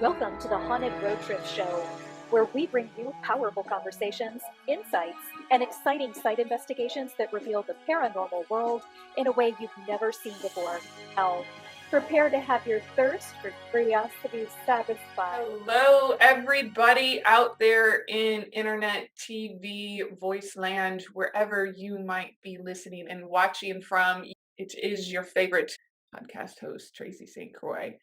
Welcome to the Haunted Road Trip Show, where we bring you powerful conversations, insights, and exciting site investigations that reveal the paranormal world in a way you've never seen before. Now, prepare to have your thirst for curiosity satisfied. Hello, everybody out there in internet, TV, voice land, wherever you might be listening and watching from. It is your favorite podcast host, Tracy St. Croix.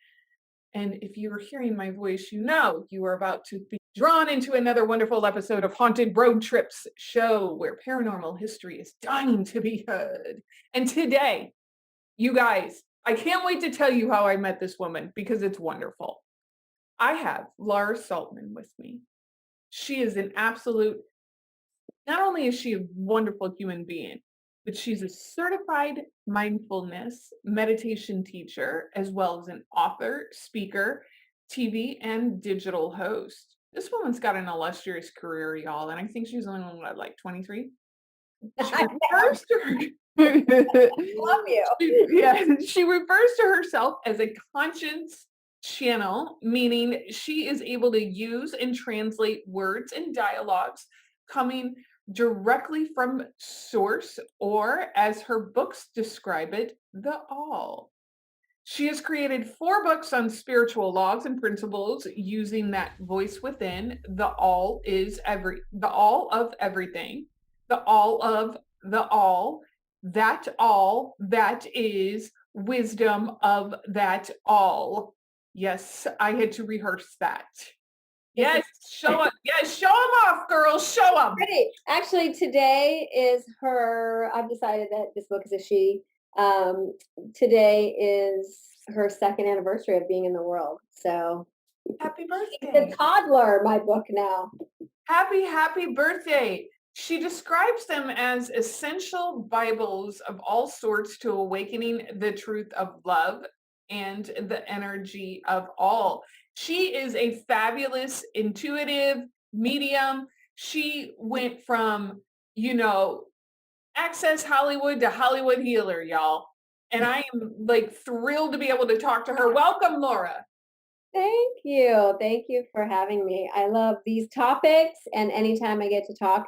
And if you are hearing my voice, you know you are about to be drawn into another wonderful episode of Haunted Road Trips show, where paranormal history is dying to be heard. And today, you guys, I can't wait to tell you how I met this woman because it's wonderful. I have Laura Saltman with me. She is an absolute, not only is she a wonderful human being, but she's a certified mindfulness meditation teacher, as well as an author, speaker, TV, and digital host. This woman's got an illustrious career, y'all, and I think she's only, what, like 23? She refers to her. Love you. She refers to herself as a conscience channel, meaning she is able to use and translate words and dialogues coming directly from source, or as her books describe it, the all. She has created 4 books on spiritual laws and principles using that voice within. The all of everything, the all of the all that is wisdom of that all. Yes, I had to rehearse that. Yes, show up. Yes, show them off, girls. Show them. Great. Actually, today is I've decided that this book is a she. Today is her 2nd anniversary of being in the world. So Happy it's birthday. a toddler, my book now. Happy birthday. She describes them as essential Bibles of all sorts to awakening the truth of love and the energy of all. She is a fabulous, intuitive medium. She went from, Access Hollywood to Hollywood healer, y'all. And I am like thrilled to be able to talk to her. Welcome, Laura. Thank you. Thank you for having me. I love these topics, and anytime I get to talk,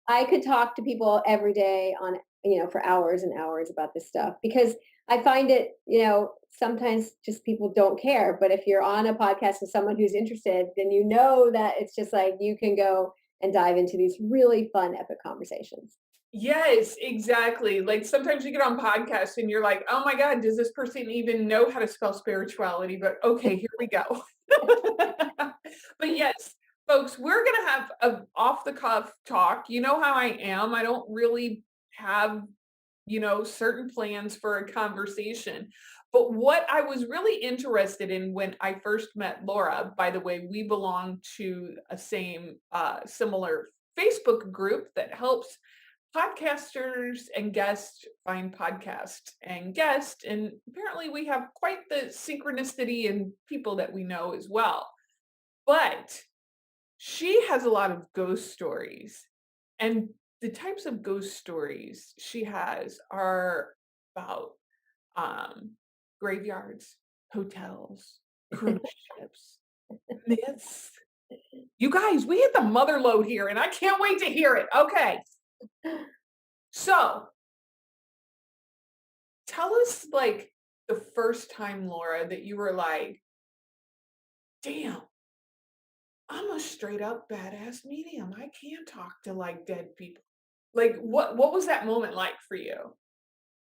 I could talk to people every day on, for hours and hours about this stuff, because I find it, sometimes just people don't care. But if you're on a podcast with someone who's interested, then you know that it's just like you can go and dive into these really fun, epic conversations. Yes, exactly. Like sometimes you get on podcasts and you're like, oh my God, does this person even know how to spell spirituality? But okay, here we go. But yes, folks, we're going to have a off the cuff talk. You know how I am. I don't really have, certain plans for a conversation. But what I was really interested in when I first met Laura, by the way, we belong to a similar Facebook group that helps podcasters and guests find podcasts and guests, and apparently we have quite the synchronicity in people that we know as well. But she has a lot of ghost stories, and the types of ghost stories she has are about graveyards, hotels, cruise ships, myths. You guys, we hit the mother load here, and I can't wait to hear it. Okay. So, tell us like the first time, Laura, that you were like, damn, I'm a straight up badass medium. I can talk to like dead people. Like what was that moment like for you?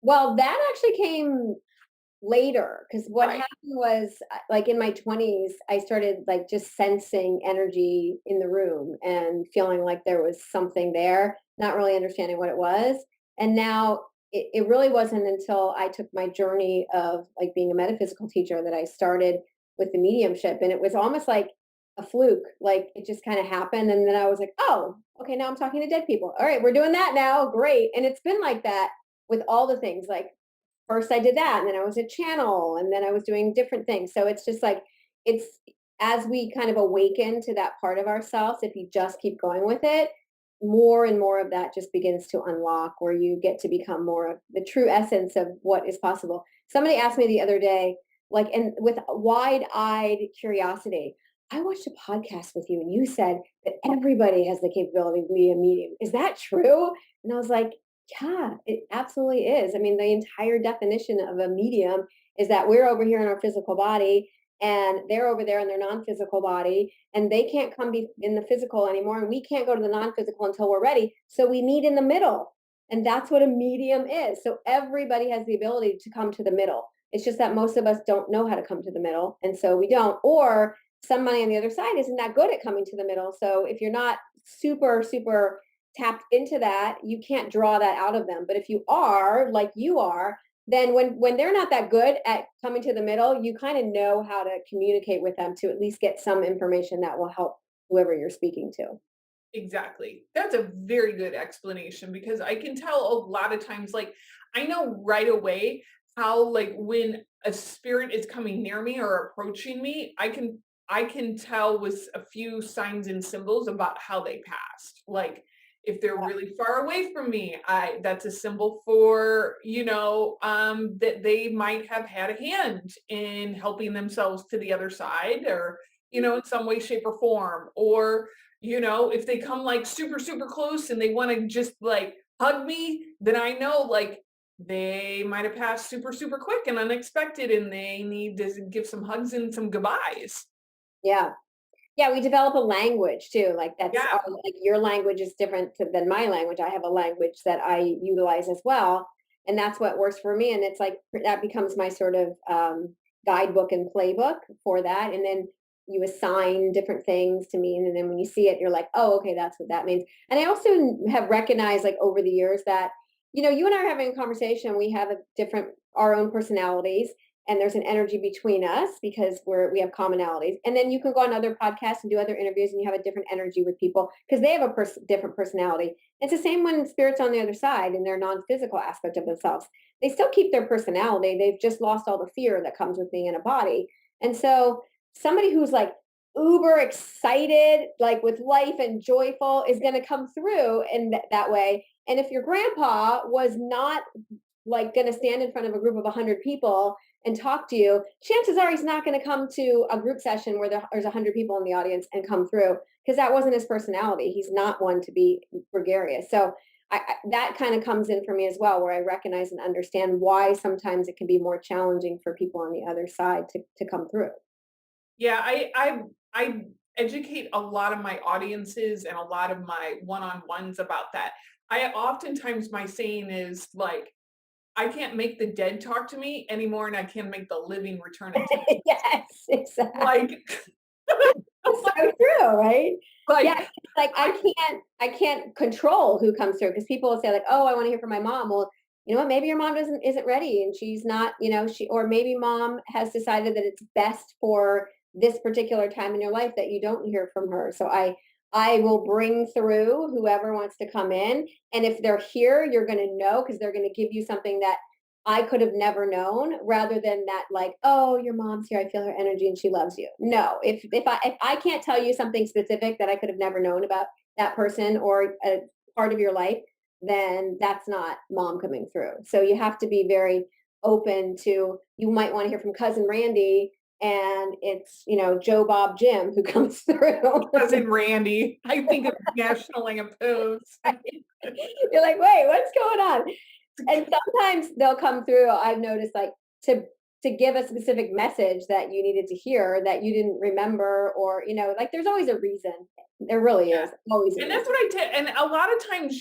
Well, that actually came later, because what Right. happened was, like in my 20s, I started like just sensing energy in the room and feeling like there was something there, not really understanding what it was. And now it really wasn't until I took my journey of like being a metaphysical teacher that I started with the mediumship. And it was almost like a fluke, like it just kind of happened. And then I was like, oh, okay, now I'm talking to dead people. All right, we're doing that now. Great. And it's been like that with all the things. Like first I did that, and then I was a channel, and then I was doing different things. So it's just like, it's as we kind of awaken to that part of ourselves, if you just keep going with it, more and more of that just begins to unlock, where you get to become more of the true essence of what is possible. Somebody asked me the other day, like, and with wide-eyed curiosity. I watched a podcast with you and you said that everybody has the capability of being a medium. Is that true? And I was like, yeah, it absolutely is. I mean, the entire definition of a medium is that we're over here in our physical body and they're over there in their non-physical body, and they can't come be in the physical anymore, and we can't go to the non-physical until we're ready. So we meet in the middle. And that's what a medium is. So everybody has the ability to come to the middle. It's just that most of us don't know how to come to the middle. And so we don't. Or somebody on the other side isn't that good at coming to the middle. So if you're not super, super tapped into that, you can't draw that out of them. But if you are, like you are, then when they're not that good at coming to the middle, you kind of know how to communicate with them to at least get some information that will help whoever you're speaking to. Exactly. That's a very good explanation because I can tell a lot of times, like, I know right away how, like, when a spirit is coming near me or approaching me, I can tell with a few signs and symbols about how they passed. Like, if they're really far away from me, I that's a symbol for, that they might have had a hand in helping themselves to the other side, or, in some way, shape, or form. Or if they come like super, super close and they want to just like hug me, then I know like they might have passed super, super quick and unexpected and they need to give some hugs and some goodbyes. Yeah. Yeah, we develop a language too. Like that's Yeah. like your language is different than my language. I have a language that I utilize as well, and that's what works for me. And it's like that becomes my sort of guidebook and playbook for that. And then you assign different things to me, and then when you see it, you're like, oh, okay, that's what that means. And I also have recognized, like over the years, that you and I are having a conversation. We have a different our own personalities, and there's an energy between us because we have commonalities. And then you can go on other podcasts and do other interviews and you have a different energy with people because they have a different personality. It's the same when spirits on the other side and their non-physical aspect of themselves. They still keep their personality. They've just lost all the fear that comes with being in a body. And so somebody who's like uber excited, like with life and joyful, is going to come through in that way. And if your grandpa was not like going to stand in front of a group of 100 people and talk to you, chances are he's not going to come to a group session where there's 100 people in the audience and come through because that wasn't his personality. He's not one to be gregarious. So that kind of comes in for me as well, where I recognize and understand why sometimes it can be more challenging for people on the other side to come through. Yeah, I educate a lot of my audiences and a lot of my one-on-ones about that. I oftentimes my saying is like, I can't make the dead talk to me anymore, and I can't make the living return it to me. Yes, exactly. Like, It's so true, right? like Yeah, it's like I can't control who comes through because people will say like, "Oh, I want to hear from my mom." Well, you know what? Maybe your mom isn't ready, and she's not. Or maybe mom has decided that it's best for this particular time in your life that you don't hear from her. So I will bring through whoever wants to come in, and if they're here, you're going to know because they're going to give you something that I could have never known, rather than that, like, oh, your mom's here, I feel her energy and she loves you. No, if I can't tell you something specific that I could have never known about that person or a part of your life, then that's not mom coming through. So you have to be very open to, you might want to hear from cousin Randy, and it's, Joe Bob Jim who comes through. cousin Randy. I think of National Lampoon's. You're like, wait, what's going on? And sometimes they'll come through, I've noticed, like to give a specific message that you needed to hear that you didn't remember, or like there's always a reason. There really Yeah. is always a And reason. that's what I tell. And a lot of times,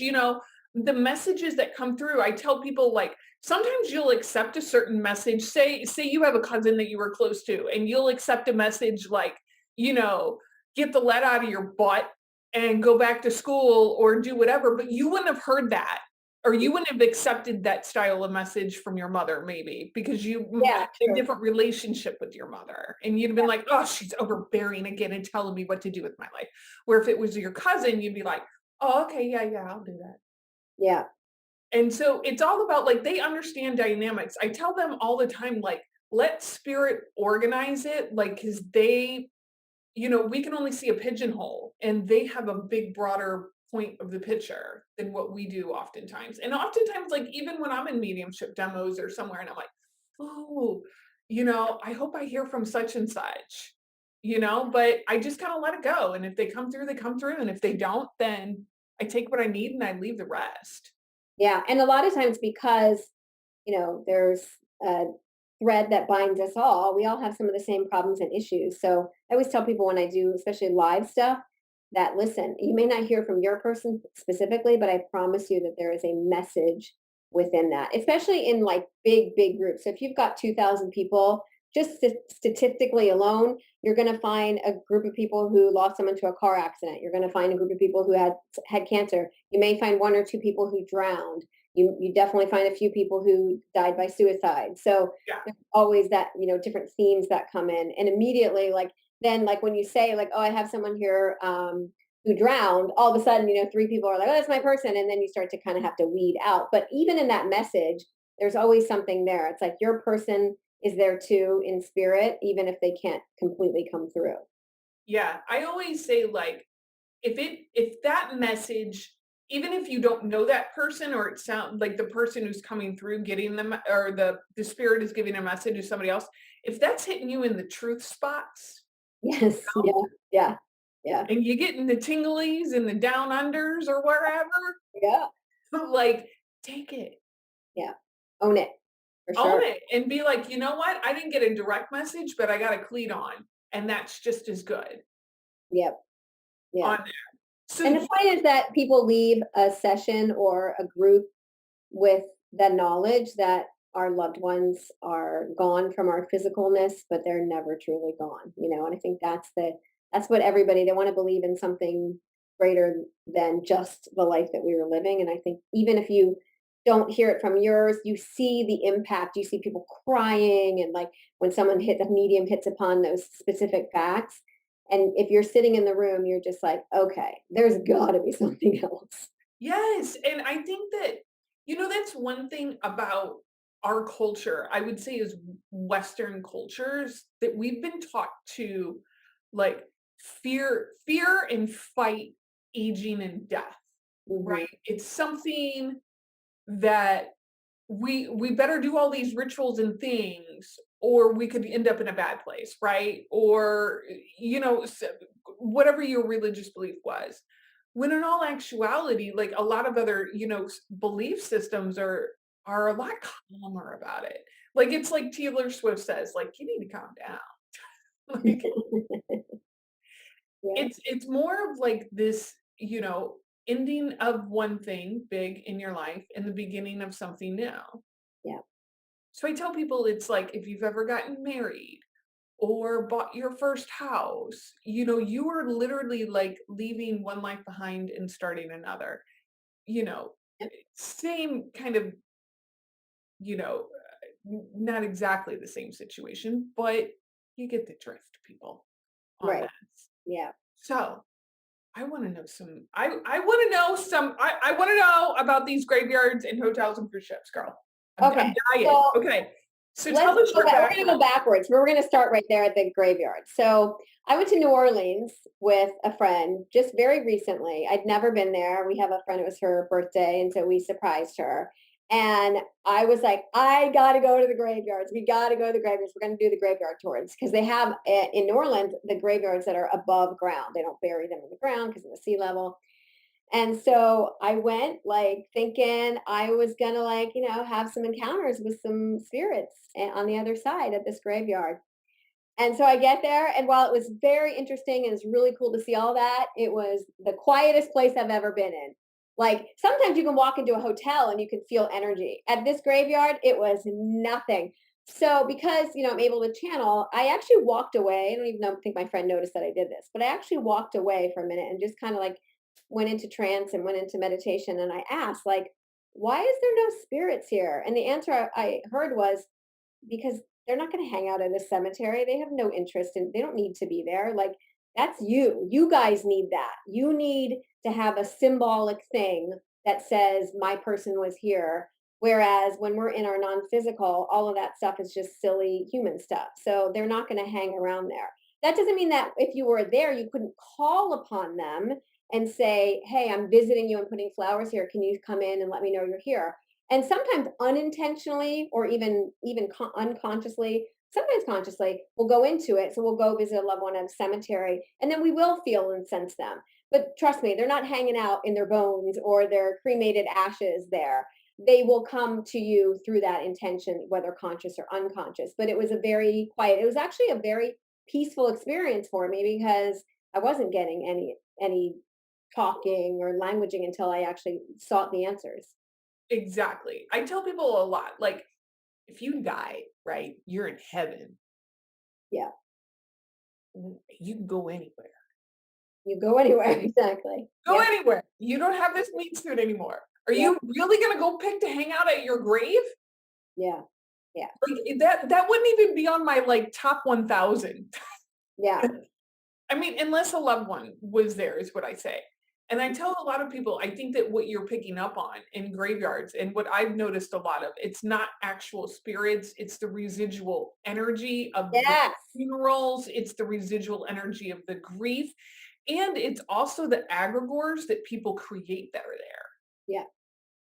the messages that come through, I tell people like sometimes you'll accept a certain message. Say you have a cousin that you were close to, and you'll accept a message like, get the lead out of your butt and go back to school or do whatever, but you wouldn't have heard that. Or you wouldn't have accepted that style of message from your mother, maybe because you Yeah, had a true. different relationship with your mother, and you'd have been like, "Oh, she's overbearing again and telling me what to do with my life." Where if it was your cousin, you'd be like, "Oh, okay, yeah, yeah, I'll do that." Yeah. And so it's all about like they understand dynamics. I tell them all the time, like, let spirit organize it, like, because we can only see a pigeonhole and they have a big, broader point of the picture than what we do oftentimes. And oftentimes, like, even when I'm in mediumship demos or somewhere and I'm like, oh, I hope I hear from such and such, but I just kind of let it go. And if they come through, they come through. And if they don't, then I take what I need and I leave the rest. Yeah, and a lot of times because, there's a thread that binds us all, we all have some of the same problems and issues. So I always tell people when I do, especially live stuff, that listen, you may not hear from your person specifically, but I promise you that there is a message within that, especially in like big, big groups. So if you've got 2,000 people, just statistically alone, you're going to find a group of people who lost someone to a car accident. You're going to find a group of people who had cancer. You may find one or two people who drowned. You definitely find a few people who died by suicide. So Yeah. there's always that, different themes that come in. And immediately, like then like when you say like, oh, I have someone here who drowned, all of a sudden, three people are like, oh, that's my person. And then you start to kind of have to weed out. But even in that message, there's always something there. It's like your person is there too in spirit, even if they can't completely come through. Yeah. I always say, like, if that message, even if you don't know that person, or it sounds like the person who's coming through getting them, or the spirit is giving a message to somebody else, if that's hitting you in the truth spots, Yes. Yeah. Yeah. Yeah. and you getting the tinglies and the down unders or wherever, Yeah. like, take it, Yeah. Own it for own sure. it, and be like, you know what? I didn't get a direct message, but I got a cleat on, and that's just as good Yep. Yeah. on there. So And the point is that people leave a session or a group with the knowledge that our loved ones are gone from our physicalness, but they're never truly gone, and I think that's what everybody they want to believe in something greater than just the life that we were living. And I think even if you don't hear it from yours, you see the impact, you see people crying and like when someone hit the medium hits upon those specific facts. And if you're sitting in the room, you're just like, okay, there's got to be something else. yes, and I think that, that's one thing about our culture, I would say, is Western cultures, that we've been taught to, like, fear and fight aging and death, Hmm. right? It's something that we better do all these rituals and things, or we could end up in a bad place, right? Or, whatever your religious belief was. When in all actuality, like, a lot of other, belief systems are a lot calmer about it. Like, it's like Taylor Swift says, like, you need to calm down. Like, Yeah. it's more of like this, ending of one thing big in your life and the beginning of something new. Yeah. So I tell people, it's like, if you've ever gotten married or bought your first house, you are literally like leaving one life behind and starting another. You know, Yep. same kind of, not exactly the same situation, but you get the drift, people, on Right. that. Yeah. So I want to know some. I want to know some. I want to know about these graveyards and hotels and cruise ships, girl. I'm Okay. dying. So Okay, so tell let's the go short back. We're going to go background. backwards. We're going to start right there at the graveyard. So I went to New Orleans with a friend just very recently. I'd never been there. We have a friend, it was her birthday. And so we surprised her. And I was like, I got to go to the graveyards. We got to go to the graveyards. We're going to do the graveyard tours because they have in New Orleans the graveyards that are above ground. They don't bury them in the ground because of the sea level. And so I went like thinking I was gonna like, have some encounters with some spirits on the other side at this graveyard. And so I get there, and while it was very interesting and it's really cool to see all that, it was the quietest place I've ever been in. Like sometimes you can walk into a hotel and you can feel energy. At this graveyard, it was nothing. So because I'm able to channel, I actually walked away. I don't even think my friend noticed that I did this, but I actually walked away for a minute and just kind of like went into trance and went into meditation. And I asked, like, why is there no spirits here? And the answer I heard was because they're not going to hang out in a cemetery. They have no interest in, they don't need to be there. Like, that's you. You guys need that. You need to have a symbolic thing that says, my person was here. Whereas when we're in our non physical, all of that stuff is just silly human stuff. So they're not going to hang around there. That doesn't mean that if you were there, you couldn't call upon them and say, hey, I'm visiting you and putting flowers here. Can you come in and let me know you're here? And sometimes unintentionally or even unconsciously, sometimes consciously, we'll go into it. So we'll go visit a loved one at a cemetery, and then we will feel and sense them. But trust me, they're not hanging out in their bones or their cremated ashes there. They will come to you through that intention, whether conscious or unconscious. But it was a very quiet, it was actually a very peaceful experience for me because I wasn't getting any talking or languaging until I actually sought the answers. Exactly. I tell people a lot, like, if you die, right, you're in heaven. Yeah. You can go anywhere. You go anywhere. Exactly. Go Yeah. anywhere. You don't have this meat suit anymore. Are Yeah. you really gonna go pick to hang out at your grave? Yeah. Yeah. Like, that wouldn't even be on my, like, top 1,000. Yeah. I mean, unless a loved one was there is what I say. And I tell a lot of people, I think that what you're picking up on in graveyards and what I've noticed a lot of, it's not actual spirits, it's the residual energy of the Yes. funerals, it's the residual energy of the grief, and it's also the egregores that people create that are there. Yeah.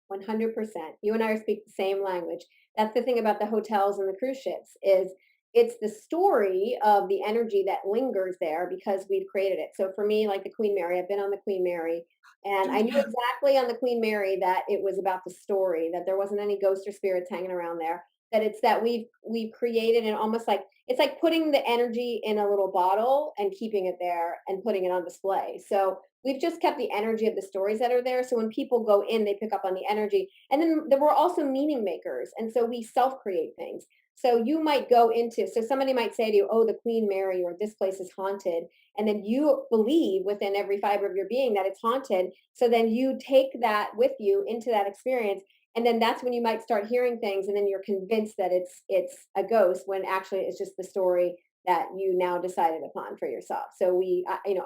100%. You and I speak the same language. That's the thing about the hotels and the cruise ships is it's the story of the energy that lingers there because we've created it. So for me, like the Queen Mary, I've been on the Queen Mary, and I knew Yeah. exactly on the Queen Mary that it was about the story, that there wasn't any ghosts or spirits hanging around there. That it's that we've created and almost like it's like putting the energy in a little bottle and keeping it there and putting it on display. So we've just kept the energy of the stories that are there. So when people go in, they pick up on the energy. And then there were also meaning makers. And so we self create things. So you might go into, so somebody might say to you, oh, the Queen Mary or this place is haunted. And then you believe within every fiber of your being that it's haunted. So then you take that with you into that experience. And then that's when you might start hearing things. And then you're convinced that it's a ghost when actually it's just the story that you now decided upon for yourself. So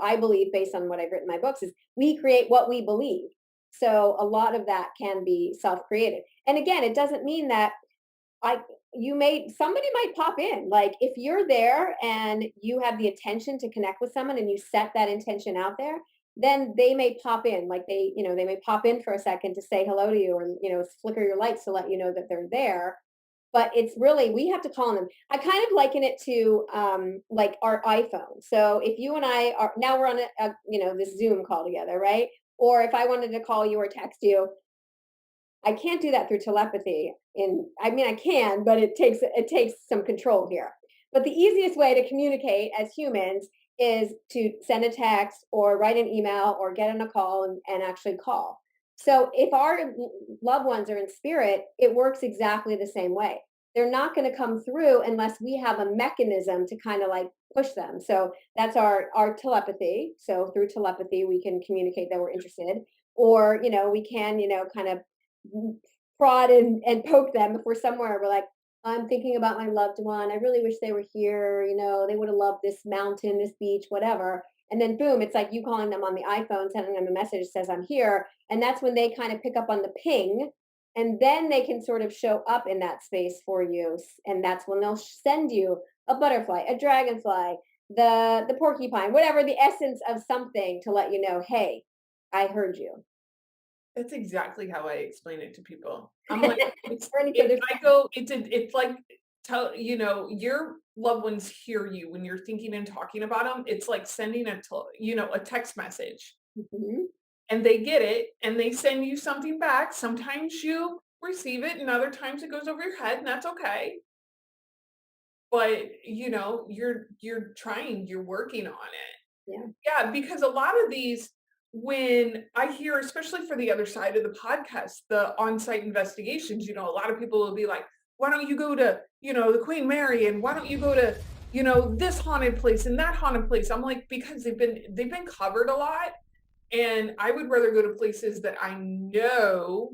I believe based on what I've written in my books is we create what we believe. So a lot of that can be self-created. And again, it doesn't mean that I you may somebody might pop in. Like if you're there and you have the intention to connect with someone and you set that intention out there, then they may pop in. Like they may pop in for a second to say hello to you or flicker your lights to let you know that they're there, but it's really we have to call on them. I kind of liken it to like our iPhone. So if you and I are now we're on this Zoom call together, right? Or if I wanted to call you or text you, I can't do that through telepathy. I mean, I can, but it takes some control here. But the easiest way to communicate as humans is to send a text or write an email or get on a call and actually call. So if our loved ones are in spirit, it works exactly the same way. They're not going to come through unless we have a mechanism to kind of like push them. So that's our telepathy. So through telepathy, we can communicate that we're interested, or we can kind of prod and poke them if we're somewhere. We're like, I'm thinking about my loved one. I really wish they were here. They would have loved this mountain, this beach, whatever. And then boom, it's like you calling them on the iPhone, sending them a message that says I'm here. And that's when they kind of pick up on the ping. And then they can sort of show up in that space for you. And that's when they'll send you a butterfly, a dragonfly, the porcupine, whatever the essence of something to let you know, hey, I heard you. That's exactly how I explain it to people. I'm like, We're in each if other's I go, it's like your loved ones hear you when you're thinking and talking about them. It's like sending a text message, Mhm. and they get it and they send you something back. Sometimes you receive it and other times it goes over your head, and that's okay. But you're trying, you're working on it. Yeah. Yeah, because a lot of these, when I hear, especially for the other side of the podcast, the on-site investigations, a lot of people will be like, why don't you go to, the Queen Mary, and why don't you go to, this haunted place and that haunted place? I'm like, because they've been covered a lot. And I would rather go to places that I know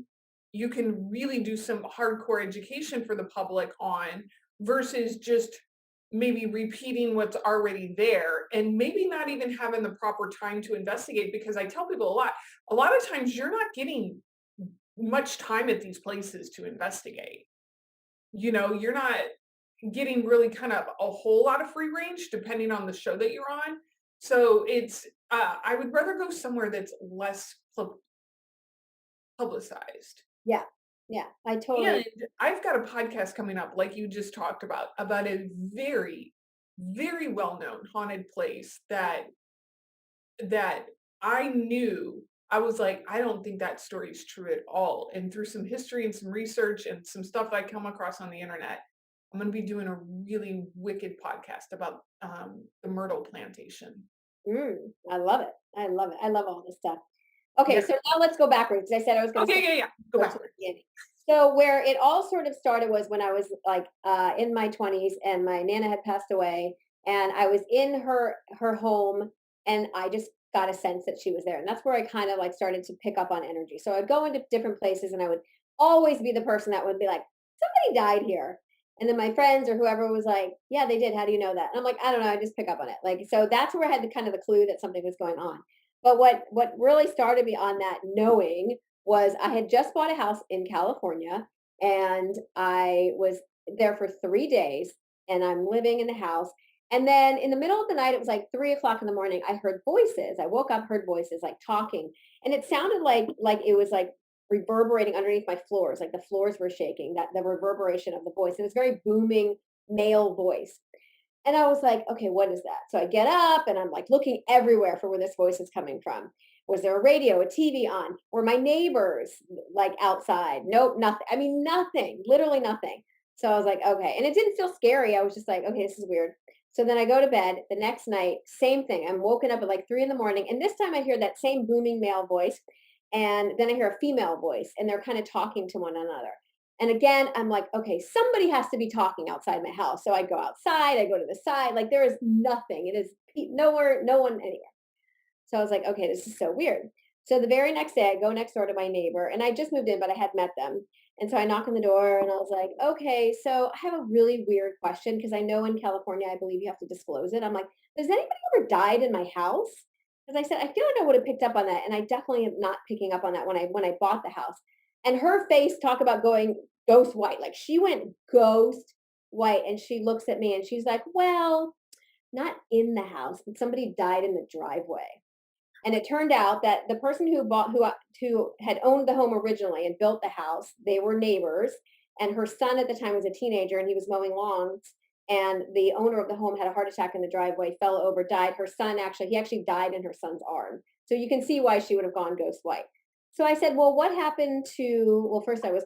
you can really do some hardcore education for the public on versus just maybe repeating what's already there and maybe not even having the proper time to investigate, because I tell people a lot of times you're not getting much time at these places to investigate. You're not getting really kind of a whole lot of free range depending on the show that you're on. So it's I would rather go somewhere that's less publicized. Yeah. Yeah, I totally. And I've got a podcast coming up, like you just talked about a very, very well-known haunted place that I knew. I was like, I don't think that story is true at all. And through some history and some research and some stuff I come across on the internet, I'm going to be doing a really wicked podcast about the myrtle plantation. I love it. I love it. I love all this stuff. Okay, Yeah. so now let's go backwards. I said I was going to Okay. Yeah. Go go to the backward. beginning. So where it all sort of started was when I was like in my 20s and my nana had passed away, and I was in her home, and I just got a sense that she was there, and that's where I kind of like started to pick up on energy. So I'd go into different places, and I would always be the person that would be like, somebody died here. And then my friends or whoever was like, yeah, they did. How do you know that? And I'm like, I don't know. I just pick up on it. Like, so that's where I had the kind of the clue that something was going on. But what really started me on that knowing was I had just bought a house in California, and I was there for 3 days, and I'm living in the house. And then in the middle of the night, it was like 3 o'clock in the morning. I heard voices. I woke up, heard voices like talking, and it sounded like it was like reverberating underneath my floors, like the floors were shaking. That the reverberation of the voice. It was very booming male voice. And I was like, okay, what is that? So I get up and I'm like looking everywhere for where this voice is coming from. Was there a radio, a TV on? Were my neighbors like outside? Nope, nothing. I mean, nothing, literally nothing. So I was like, okay. And it didn't feel scary. I was just like, okay, this is weird. So then I go to bed the next night, same thing. I'm woken up at like 3 in the morning. And this time I hear that same booming male voice. And then I hear a female voice, and they're kind of talking to one another. And again, I'm like, okay, somebody has to be talking outside my house. So I go outside, I go to the side, like there is nothing. It is nowhere, no one anywhere. So I was like, okay, this is so weird. So the very next day, I go next door to my neighbor, and I just moved in, but I had met them. And so I knock on the door, and I was like, okay, so I have a really weird question because I know in California, I believe you have to disclose it. I'm like, has anybody ever died in my house? Because I said, I feel like I would have picked up on that, and I definitely am not picking up on that when I bought the house. And her face, talk about going ghost white, like she went ghost white, and she looks at me and she's like, well, not in the house, but somebody died in the driveway. And it turned out that the person who had owned the home originally and built the house, they were neighbors, and her son at the time was a teenager, and he was mowing lawns, and the owner of the home had a heart attack in the driveway, fell over, died. Her son actually, he actually died in her son's arm. So you can see why she would have gone ghost white. So I said, well, what happened to, well, first I was,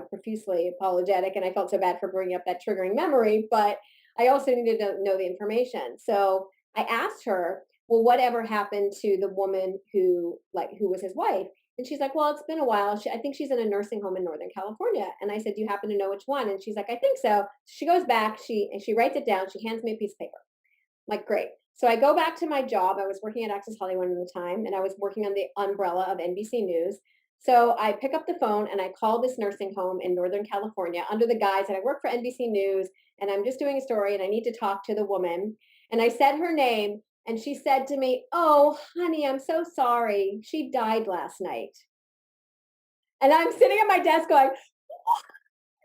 profusely apologetic, and I felt so bad for bringing up that triggering memory, but I also needed to know the information. So I asked her, well, whatever happened to the woman who was his wife? And she's like, well, it's been a while. I think she's in a nursing home in Northern California. And I said, do you happen to know which one? And she's like, I think so. She goes back, she writes it down. She hands me a piece of paper. I'm like, great. So I go back to my job. I was working at Access Hollywood at the time, and I was working on the umbrella of NBC News. So I pick up the phone and I call this nursing home in Northern California under the guise that I work for NBC News, and I'm just doing a story and I need to talk to the woman. And I said her name, and she said to me, oh, honey, I'm so sorry. She died last night. And I'm sitting at my desk going,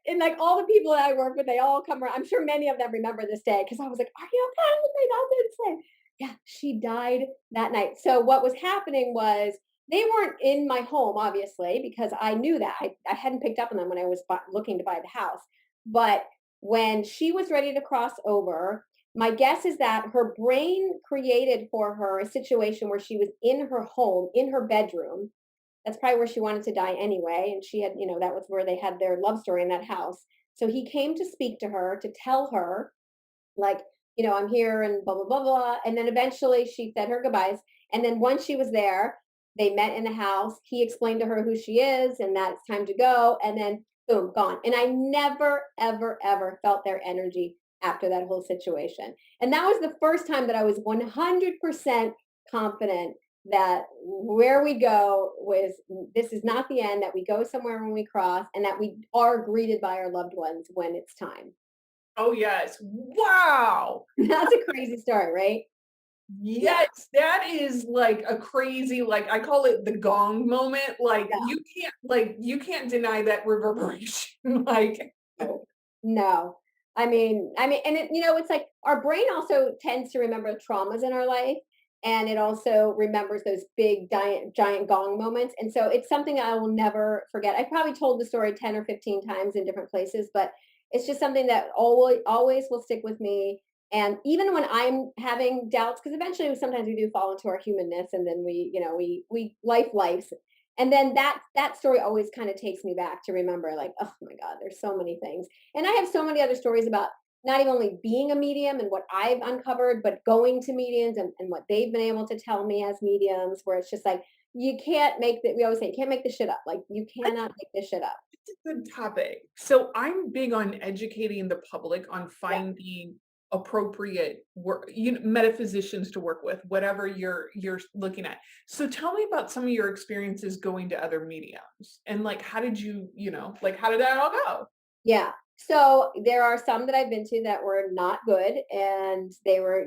and like all the people that I work with, they all come around. I'm sure many of them remember this day because I was like, are you okay? They died this day. Yeah, she died that night. So what was happening was they weren't in my home, obviously, because I knew that. I hadn't picked up on them when I was looking to buy the house. But when she was ready to cross over, my guess is that her brain created for her a situation where she was in her home, in her bedroom. That's probably where she wanted to die anyway. And she had, that was where they had their love story in that house. So he came to speak to her, to tell her, like, I'm here and blah, blah, blah, blah. And then eventually she said her goodbyes. And then once she was there, they met in the house. He explained to her who she is and that it's time to go. And then boom, gone. And I never, ever, ever felt their energy after that whole situation. And that was the first time that I was 100% confident that where we go was, this is not the end, that we go somewhere when we cross, and that we are greeted by our loved ones when it's time. Oh yes. Wow. That's a crazy story, right? Yes, that is like a crazy, like I call it the gong moment. Like Yeah. you can't deny that reverberation. Like No. No. I mean, and it's like our brain also tends to remember traumas in our life. and it also remembers those big giant gong moments. And so it's something I will never forget. I probably told the story 10 or 15 times in different places, but it's just something that always will stick with me. And even when I'm having doubts, because eventually sometimes we do fall into our humanness, and then we life. And then that story always kind of takes me back to remember, like, oh my God, there's so many things. And I have so many other stories about not even only being a medium and what I've uncovered, but going to mediums and what they've been able to tell me as mediums, where it's just like, you can't make that. We always say, you can't make this shit up. Like, you cannot make this shit up. It's a good topic. So I'm big on educating the public on Yeah. finding appropriate work, metaphysicians to work with, whatever you're looking at. So tell me about some of your experiences going to other mediums, and like how did like how did that all go? Yeah. So there are some that I've been to that were not good, and they were,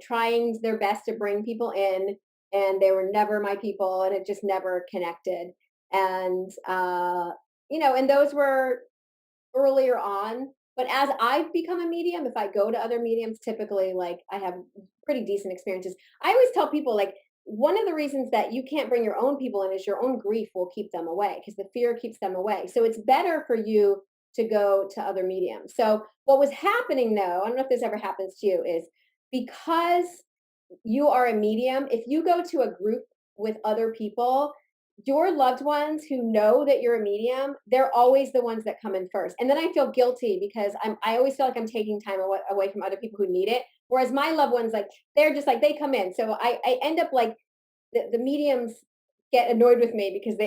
trying their best to bring people in, and they were never my people, and it just never connected. And and those were earlier on. But as I've become a medium, if I go to other mediums, typically, like, I have pretty decent experiences. I always tell people, like, one of the reasons that you can't bring your own people in is your own grief will keep them away, because the fear keeps them away. So it's better for you to go to other mediums. So what was happening, though, I don't know if this ever happens to you, is because you are a medium, if you go to a group with other people, your loved ones who know that you're a medium, they're always the ones that come in first. And then I feel guilty because I always feel like I'm taking time away from other people who need it. Whereas my loved ones, like, they're just like, they come in. So I end up like, the mediums get annoyed with me because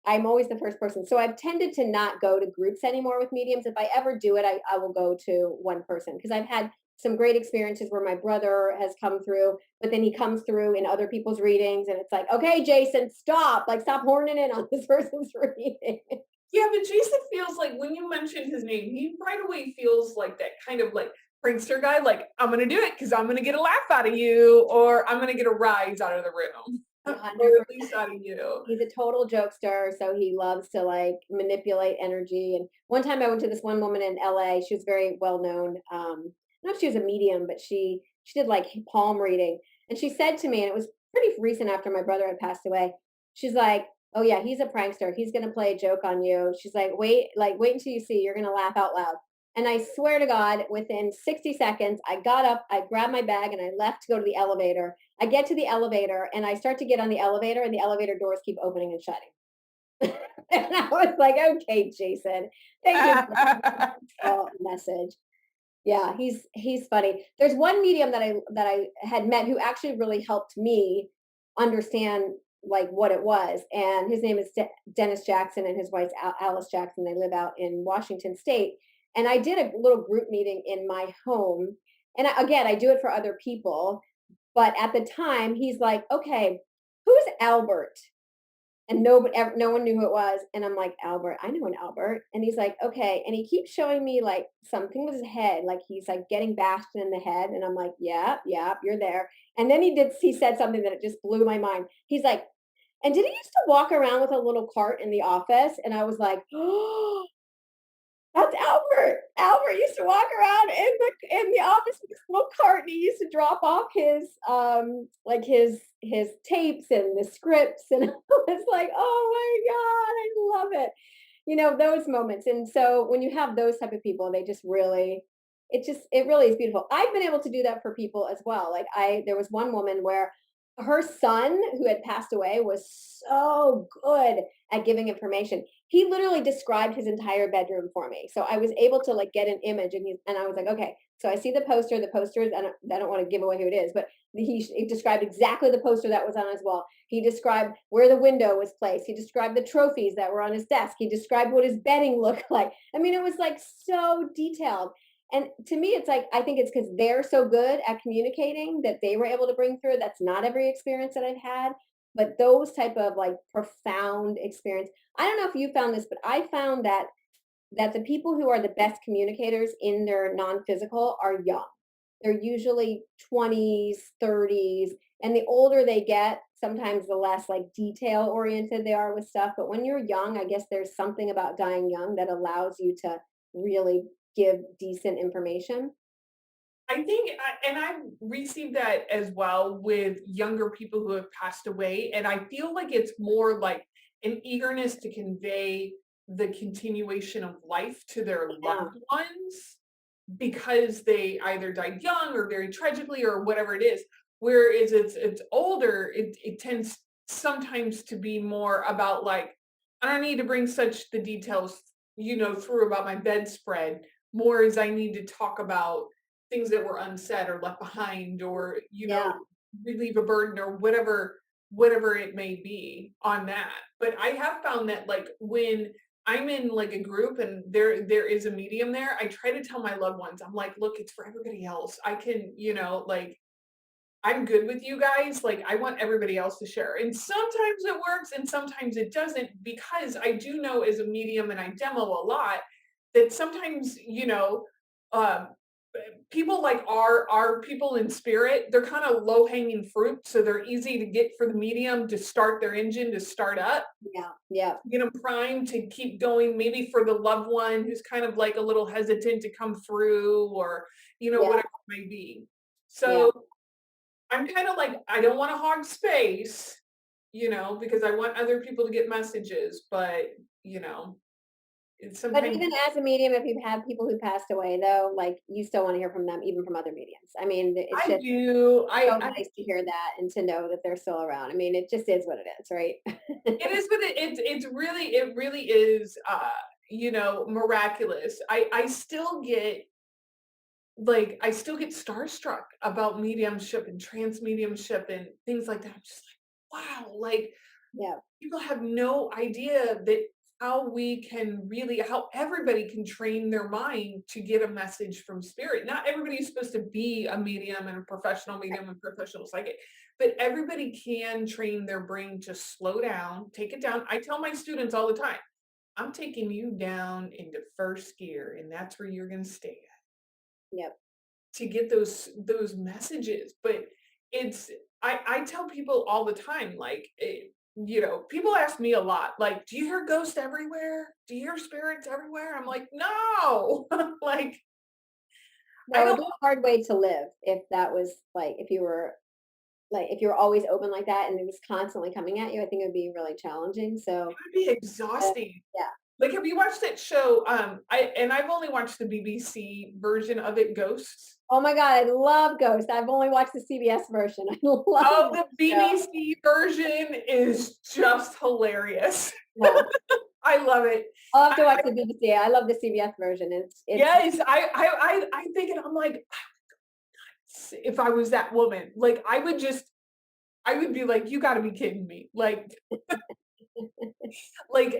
I'm always the first person. So I've tended to not go to groups anymore with mediums. If I ever do it, I will go to one person, because I've had some great experiences where my brother has come through, but then he comes through in other people's readings, and it's like, okay, Jason, stop, like, stop horning in on this person's reading. Yeah, but Jason feels like when you mention his name, he right away feels like that kind of like prankster guy, like, I'm gonna do it because I'm gonna get a laugh out of you, or I'm gonna get a rise out of the room, or at 100%. least out of you. He's a total jokester, so he loves to, like, manipulate energy. And one time I went to this one woman in LA. She was very well known. I don't know if she was a medium, but she did like palm reading. And she said to me, and it was pretty recent after my brother had passed away. She's like, "Oh yeah, he's a prankster. He's gonna play a joke on you." She's like, wait until you see. You're gonna laugh out loud. And I swear to God, within 60 seconds, I got up, I grabbed my bag, and I left to go to the elevator. I get to the elevator, and I start to get on the elevator, and the elevator doors keep opening and shutting. And I was like, okay, Jason, thank you for the message. Yeah, he's funny. There's one medium that I had met who actually really helped me understand, like, what it was, and his name is Dennis Jackson, and his wife Alice Jackson. They live out in Washington State, and I did a little group meeting in my home, and again, I do it for other people. But at the time, he's like, okay, who's Albert? And no one knew who it was. And I'm like, Albert, I know an Albert. And he's like, okay. And he keeps showing me like something with his head, like he's like getting bashed in the head. And I'm like, yeah, yeah, you're there. And then he said something that it just blew my mind. He's like, and did he used to walk around with a little cart in the office? And I was like, oh, that's Albert. Albert used to walk around in the office with this little cart, and he used to drop off his like his tapes and the scripts, and I was like, oh my God, I love it. Those moments. And so when you have those type of people, they just really, it really is beautiful. I've been able to do that for people as well. Like, there was one woman where her son, who had passed away, was so good at giving information. He literally described his entire bedroom for me. So I was able to, like, get an image, and I was like, okay, so I see the poster. The poster is, I don't want to give away who it is, but he described exactly the poster that was on his wall. He described where the window was placed. He described the trophies that were on his desk. He described what his bedding looked like. I mean, it was like so detailed. And to me, it's like, I think it's because they're so good at communicating that they were able to bring through. That's not every experience that I've had, but those type of, like, profound experience. I don't know if you found this, but I found that the people who are the best communicators in their non-physical are young. They're usually 20s, 30s, and the older they get, sometimes the less, like, detail oriented they are with stuff. But when you're young, I guess there's something about dying young that allows you to really give decent information. I think, and I've received that as well with younger people who have passed away. And I feel like it's more like an eagerness to convey the continuation of life to their Yeah, loved ones because they either died young or very tragically or whatever it is. Whereas it's older, it tends sometimes to be more about like, I don't need to bring such the details, through about my bedspread, more as I need to talk about things that were unsaid or left behind or, yeah, relieve a burden or whatever it may be on that. But I have found that like when I'm in like a group and there is a medium there, I try to tell my loved ones, I'm like, look, it's for everybody else. I can, like I'm good with you guys. Like I want everybody else to share. And sometimes it works and sometimes it doesn't because I do know as a medium and I demo a lot that sometimes, um people like our people in spirit, they're kind of low hanging fruit, so they're easy to get for the medium to start their engine to start up, yeah, yeah, get them primed to keep going, maybe for the loved one who's kind of like a little hesitant to come through or, yeah, whatever it may be. yeah. So I'm kind of like, I don't want to hog space, because I want other people to get messages, but, it's But sometimes even as a medium, if you've had people who passed away, though, like you still want to hear from them, even from other mediums. I mean, it's I just do. so nice to hear that and to know that they're still around. I mean, it just is what it is, right? It is, but it really is, miraculous. I still get I still get starstruck about mediumship and trance mediumship and things like that. I'm just like, wow, like Yeah, people have no idea that how everybody can train their mind to get a message from spirit. Not everybody is supposed to be a medium and a professional medium and professional psychic, but everybody can train their brain to slow down, take it down. I tell my students all the time, I'm taking you down into first gear, and that's where you're going to stay yep. to get those messages. But it's I tell people all the time, like people ask me a lot, like, do you hear ghosts everywhere? Do you hear spirits everywhere? I'm like, no. Like I No, it'd don't be a hard way to live if that was like if you were always open like that and it was constantly coming at you. I think it would be really challenging. it So, would be uh, exhausting. yeah. Like, have you watched that show? I've only watched the BBC version of it, Ghosts. Oh my God, I love Ghost. I've only watched the CBS version. I love Oh, that the show. BBC version is just hilarious. Yeah. I love it. I'll have to watch the BBC. I love the CBS version. It's Yes, I think it. I'm like, if I was that woman, like I would be like, you got to be kidding me. Like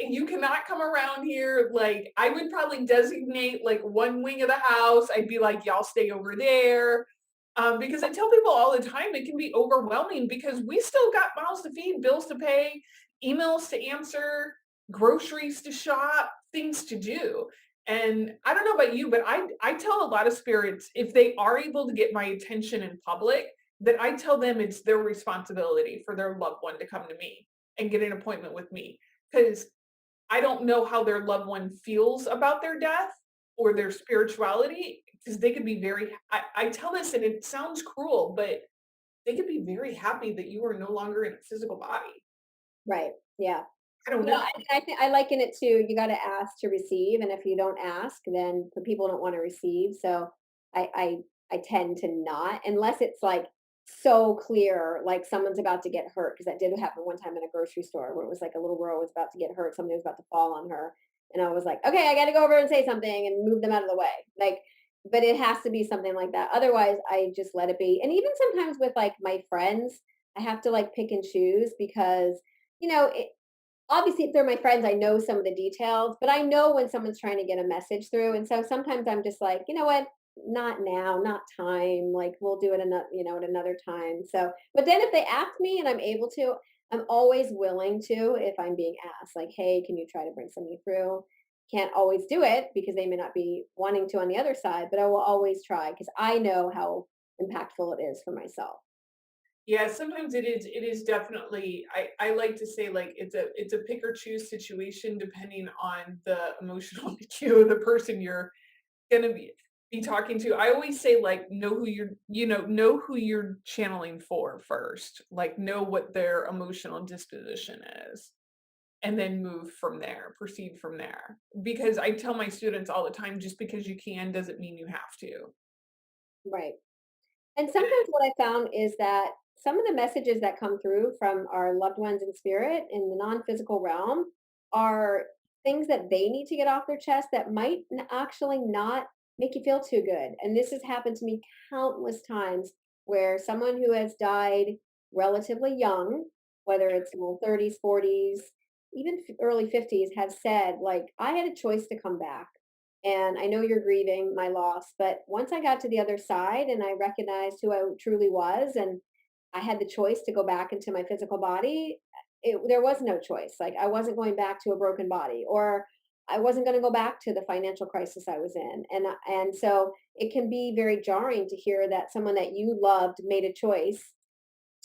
you cannot come around here. Like I would probably designate like one wing of the house. I'd be like, y'all stay over there. Because I tell people all the time, it can be overwhelming because we still got mouths to feed, bills to pay, emails to answer, groceries to shop, things to do. And I don't know about you, but I tell a lot of spirits if they are able to get my attention in public, that I tell them it's their responsibility for their loved one to come to me and get an appointment with me because I don't know how their loved one feels about their death or their spirituality because they could be I tell this and it sounds cruel, but they could be very happy that you are no longer in a physical body. right. Yeah. I don't You know, know. I think I liken it to you got to ask to receive, and if you don't ask, then the people don't want to receive. So I tend to not unless it's like so clear, like someone's about to get hurt. Because that did happen one time in a grocery store where it was like a little girl was about to get hurt, somebody was about to fall on her, and I was like, okay, I got to go over and say something and move them out of the way. Like, but it has to be something like that. Otherwise, I just let it be. And even sometimes with like my friends, I have to like pick and choose because you know, obviously if they're my friends I know some of the details, but I know when someone's trying to get a message through, and so sometimes I'm just like, you know what, not now, not time, like we'll do it another, at another time. So but then if they ask me and I'm able to, I'm always willing to, if I'm being asked, like, hey, can you try to bring somebody through? Can't always do it because they may not be wanting to on the other side, but I will always try because I know how impactful it is for myself. Yeah, sometimes it is definitely I like to say like it's a pick or choose situation depending on the emotional EQ of the person you're gonna be be talking to. I always say, like, know who you're channeling for first. Like, know what their emotional disposition is, and then move from there, proceed from there. Because I tell my students all the time, just because you can doesn't mean you have to. Right. And sometimes what I found is that some of the messages that come through from our loved ones in spirit in the non-physical realm are things that they need to get off their chest that might actually not make you feel too good. And this has happened to me countless times where someone who has died relatively young, whether it's in their 30s, 40s, even early 50s, have said, like, I had a choice to come back. And I know you're grieving my loss, but once I got to the other side and I recognized who I truly was, and I had the choice to go back into my physical body, there was no choice. Like, I wasn't going back to a broken body, or I wasn't going to go back to the financial crisis I was in. And so it can be very jarring to hear that someone that you loved made a choice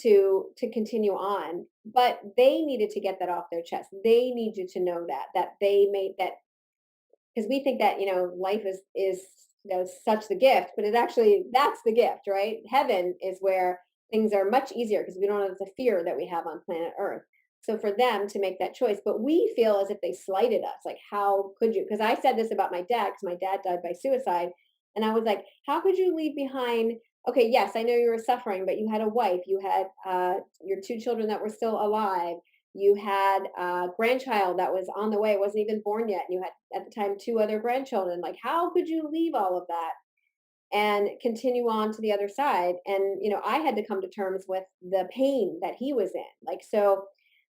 to continue on, but they needed to get that off their chest. They need you to know that they made that, because we think that, life is such the gift, but it actually, that's the gift, right? Heaven is where things are much easier because we don't have the fear that we have on planet Earth. So for them to make that choice, but we feel as if they slighted us. Like, how could you? Because I said this about my dad, because my dad died by suicide, and I was like, how could you leave behind? Okay, yes, I know you were suffering, but you had a wife, you had your two children that were still alive, you had a grandchild that was on the way, wasn't even born yet, and you had at the time two other grandchildren. Like, how could you leave all of that and continue on to the other side? And I had to come to terms with the pain that he was in. Like, so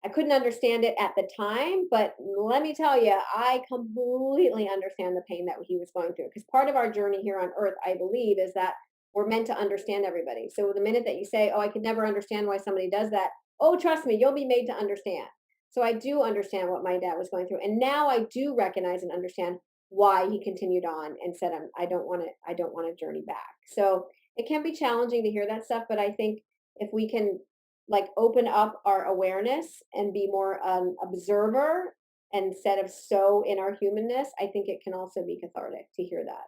I couldn't understand it at the time, but let me tell you, I completely understand the pain that he was going through, because part of our journey here on earth, I believe, is that we're meant to understand everybody. So the minute that you say, oh, I could never understand why somebody does that, oh, trust me, you'll be made to understand. So I do understand what my dad was going through, and now I do recognize and understand why he continued on and said, I don't want to journey back. So it can be challenging to hear that stuff, but I think if we can, like, open up our awareness and be more observer instead of so in our humanness, I think it can also be cathartic to hear that.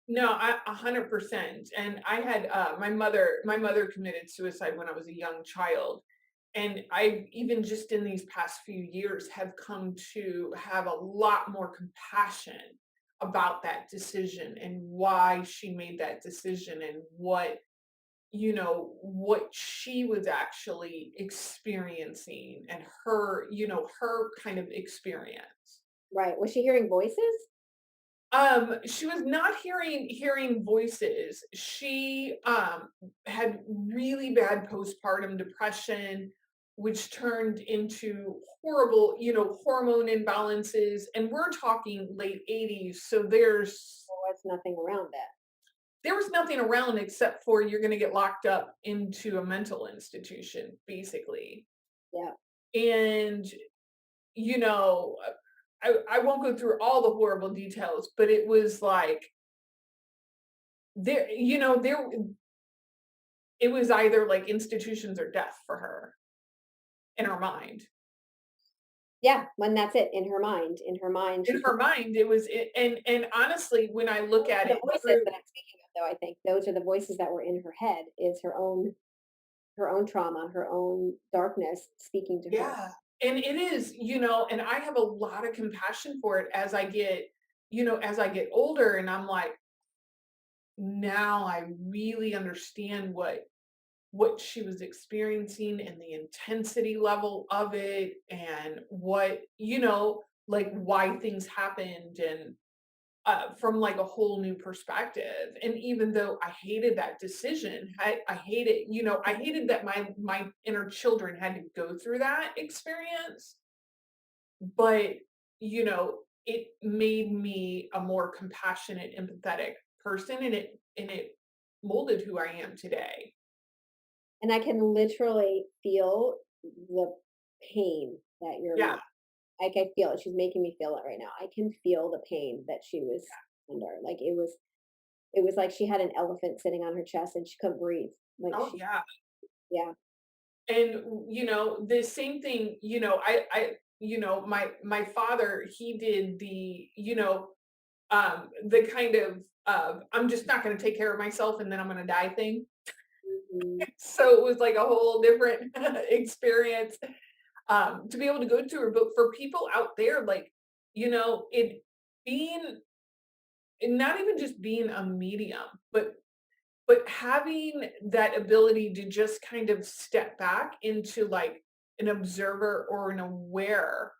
No, 100%. And I had my mother committed suicide when I was a young child. And I even just in these past few years have come to have a lot more compassion about that decision and why she made that decision and what she was actually experiencing and her kind of experience. Right. Was she hearing voices? She was not hearing voices. She had really bad postpartum depression, which turned into horrible, hormone imbalances. And we're talking late 80s. So There was nothing around that. there was nothing around except for you're gonna get locked up into a mental institution, basically. Yeah. And you know, I won't go through all the horrible details, but it was like there it was either like institutions or death for her in her mind. Yeah, when that's it, in her mind, In she her mind, it was it, and honestly, when I look those at are the it voices through that I'm speaking of, though. I think those are the voices that were in her head, is her own trauma, her own darkness speaking to her. yeah, and it is, and I have a lot of compassion for it as I get older, and I'm like, now I really understand what she was experiencing and the intensity level of it and like why things happened and from like a whole new perspective. And even though I hated that decision, I hated, I hated that my inner children had to go through that experience, but it made me a more compassionate, empathetic person, and it molded who I am today. And I can literally feel the pain that your Yeah. mom, like, I feel it. She's making me feel it right now. I can feel the pain that she was under. Like, it was like she had an elephant sitting on her chest and she couldn't breathe. Like, Oh, she, yeah. yeah, And the same thing, my father, he did the kind of I'm just not going to take care of myself and then I'm going to die thing. Mhm. So it was like a whole different experience to be able to go to her. But for people out there, like, it being and not even just being a medium, but having that ability to just kind of step back into like an observer or an awareness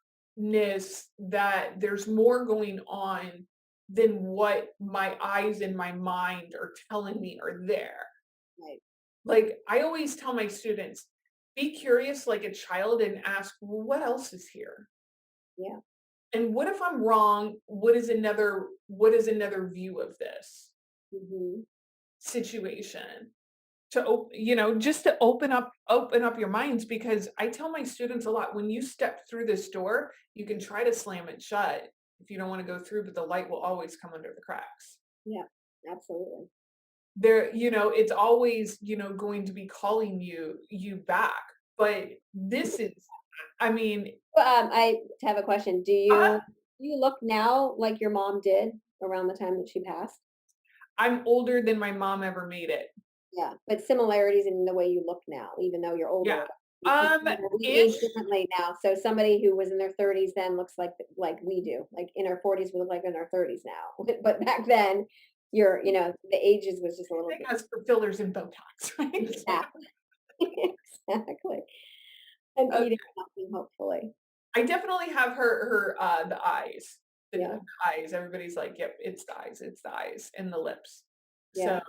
that there's more going on than what my eyes and my mind are telling me are there. Right. Like I always tell my students, be curious like a child and ask, well, what else is here? Yeah. And what if I'm wrong? What is another view of this Mhm. situation? Just to open up your minds, because I tell my students a lot, when you step through this door, you can try to slam it shut if you don't want to go through, but the light will always come under the cracks. Yeah. Absolutely. It's always, going to be calling you back. But this is, I mean, I have a question. uh, Do you look now like your mom did around the time that she passed? I'm older than my mom ever made it. Yeah, but similarities in the way you look now, even though you're Yeah. older. Um, We age ish. differently now. So somebody who was in their 30s then looks like we do. Like in our 40s, we look like in our 30s now. But back then, the ages was just a little They different. ask for fillers and Botox, right? Exactly. Exactly. And Uh, eating healthy, hopefully. I definitely have the eyes. The Yeah. eyes, everybody's like, "Yep, it's the eyes and the lips." Yeah. So,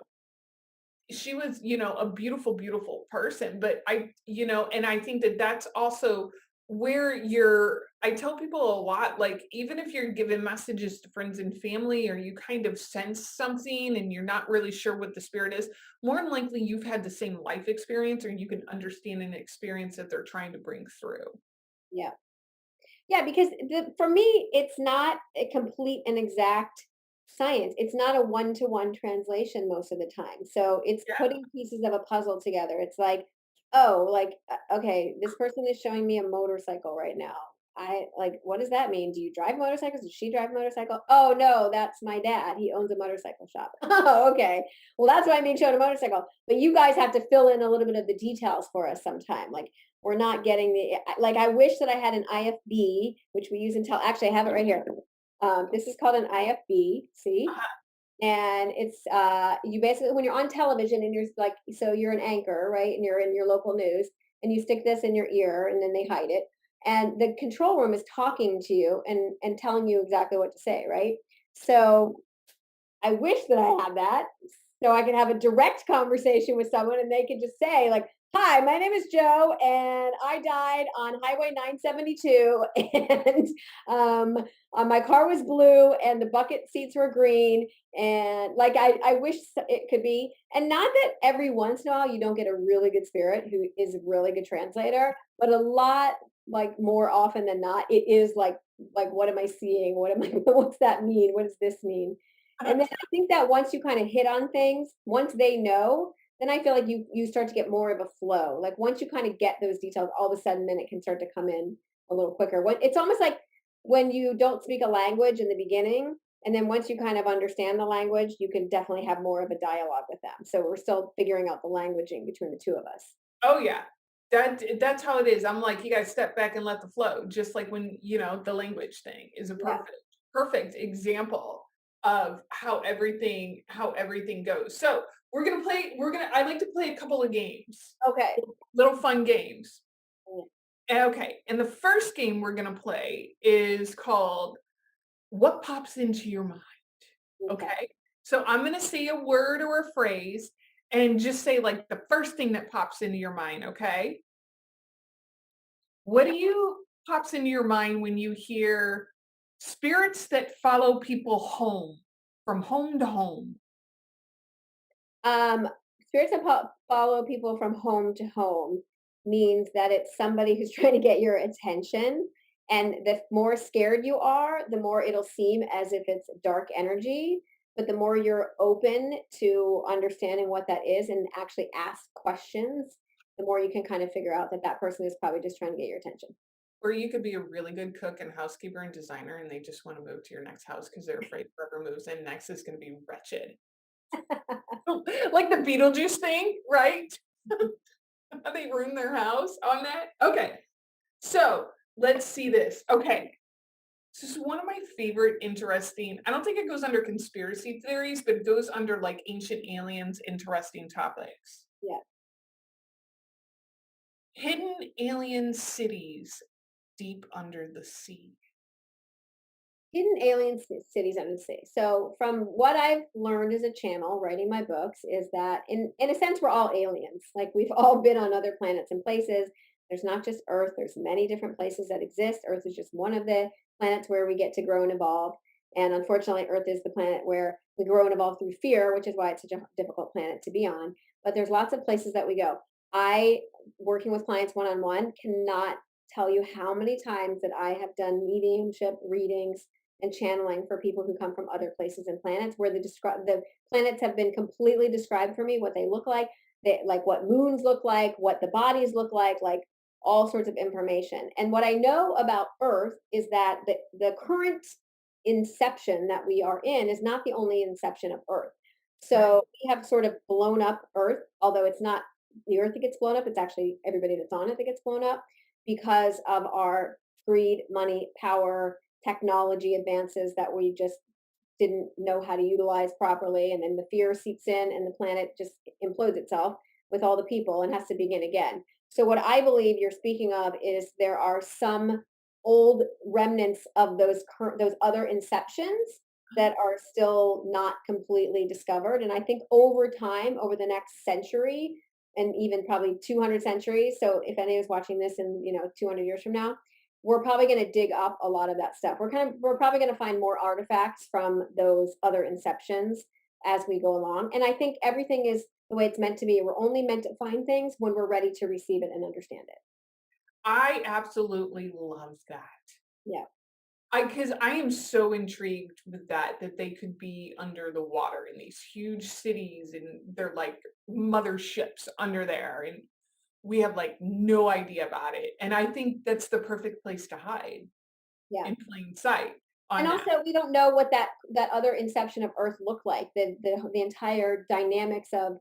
she was, a beautiful, beautiful person, but and I think that that's also where I tell people a lot, like, even if you're giving messages to friends and family, or you kind of sense something and you're not really sure what the spirit is, more than likely you've had the same life experience, or you can understand an experience that they're trying to bring through. Yeah. Yeah, because for me, it's not a complete and exact science. It's not a one-to-one translation most of the time. So it's Yeah. putting pieces of a puzzle together. It's like, oh, like, okay, this person is showing me a motorcycle right now. I like, what does that mean? Do you drive motorcycles? Does she drive a motorcycle? Oh no, that's my dad. He owns a motorcycle shop. Oh, okay. Well, that's why I'm being shown a motorcycle. But you guys have to fill in a little bit of the details for us sometime. Like we're not getting like I wish that I had an IFB, which we use until actually I have it right here. This is called an IFB, see? Uh-huh. And it's you basically when you're on television and you're like so you're an anchor, right? And you're in your local news and you stick this in your ear and then they hide it. And the control room is talking to you and telling you exactly what to say, right? So I wish that I had that so I could have a direct conversation with someone and they could just say like, "Hi, my name is Joe and I died on Highway 972 and my car was blue and the bucket seats were green." And like I wish it could be, and not that every once in a while you don't get a really good spirit who is a really good translator, but a lot like more often than not, it is like what am I seeing? What am I? What's that mean? What does this mean? And then I think that once you kind of hit on things, once they know, then I feel like you start to get more of a flow. Like once you kind of get those details, all of a sudden, then it can start to come in a little quicker. It's almost like when you don't speak a language in the beginning, and then once you kind of understand the language, you can definitely have more of a dialogue with them. So we're still figuring out the languaging between the two of us. Oh yeah. That's how it is. I'm like, you guys step back and let the flow. Just like when, the language thing is a Yeah. perfect example of how everything goes. So I like to play a couple of games. Okay. Little fun games. Mm. Okay. And the first game we're gonna play is called What Pops into Your Mind? Okay. Okay. So I'm going to say a word or a phrase and just say like the first thing that pops into your mind. Okay. What do you pops into your mind when you hear spirits that follow people home from home to home? Um, Spirits that follow people from home to home means that it's somebody who's trying to get your attention. And the more scared you are, the more it'll seem as if it's dark energy. But the more you're open to understanding what that is and actually ask questions, the more you can kind of figure out that that person is probably just trying to get your attention. Or you could be a really good cook and housekeeper and designer, and they just want to move to your next house because they're afraid whoever moves in next is going to be wretched. Like the Beetlejuice thing, right? How they ruin their house on that. Okay, so let's see this. Okay, this is one of my favorite interesting. I don't think it goes under conspiracy theories, but it goes under like ancient aliens, interesting topics. Yeah. Hidden alien cities deep under the sea. Hidden alien cities under the sea. So, from what I've learned as a channel writing my books, is that in a sense we're all aliens. Like we've all been on other planets and places. There's not just Earth. There's many different places that exist. Earth is just one of the planets where we get to grow and evolve. And unfortunately, Earth is the planet where we grow and evolve through fear, which is why it's such a difficult planet to be on. But there's lots of places that we go. I, working with clients one on one, cannot tell you how many times that I have done mediumship readings and channeling for people who come from other places and planets where the planets have been completely described for me, what they look like what moons look like, what the bodies look like all sorts of information. And what I know about Earth is that the current inception that we are in is not the only inception of Earth. Right. So we have sort of blown up Earth, although it's not the Earth that gets blown up, it's actually everybody that's on it that gets blown up because of our greed, money, power, technology advances that we just didn't know how to utilize properly. And then the fear seeps in and the planet just implodes itself with all the people and has to begin again. So, what I believe you're speaking of is there are some old remnants of those other inceptions that are still not completely discovered. And I think over time, over the next century, and even probably 200 centuries. So if anyone's watching this in 200 years from now, we're probably going to dig up a lot of that stuff. We're probably going to find more artifacts from those other inceptions as we go along. And I think everything is the way it's meant to be. We're only meant to find things when we're ready to receive it and understand it. I absolutely love that. Yeah. Because I am so intrigued with that they could be under the water in these huge cities and they're like motherships under there and we have like no idea about it. And I think that's the perfect place to hide Yeah. in plain sight And on that. also, we don't know what that other inception of Earth looked like. The entire dynamics of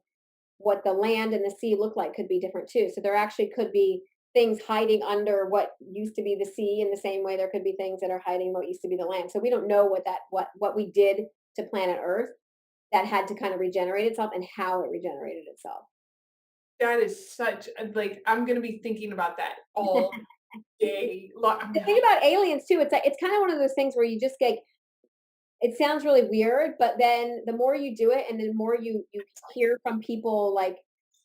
what the land and the sea look like could be different too. So there actually could be things hiding under what used to be the sea in the same way there could be things that are hiding what used to be the land. So we don't know what we did to planet Earth that had to kind of regenerate itself and how it regenerated itself. That is such like I'm gonna be thinking about that all day long. I'm The like, thing about aliens too, it's kind of one of those things where you just get, it sounds really weird, but then the more you do it and the more you hear from people like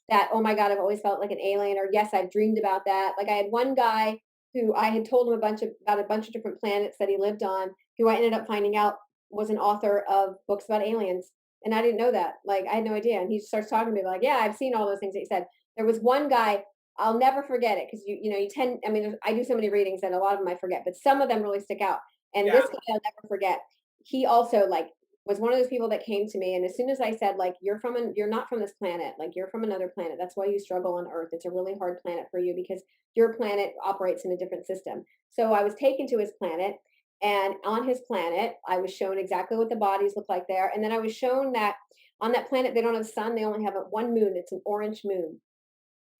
that, oh my God, I've always felt like an alien, or yes, I've dreamed about that. Like I had one guy who I had told him about a bunch of different planets that he lived on, who I ended up finding out was an author of books about aliens. And I didn't know that. Like I had no idea. And he just starts talking to me like, yeah, I've seen all those things that he said. There was one guy, I'll never forget it because you tend, I mean, I do so many readings that a lot of them I forget, but some of them really stick out. And yeah, this guy I'll never forget, he also like was one of those people that came to me, and as soon as I said like you're not from this planet, like you're from another planet, that's why you struggle on Earth, it's a really hard planet for you because your planet operates in a different system. So I was taken to his planet, and on his planet I was shown exactly what the bodies look like there, and then I was shown that on that planet they don't have a sun, they only have one moon, it's an orange moon,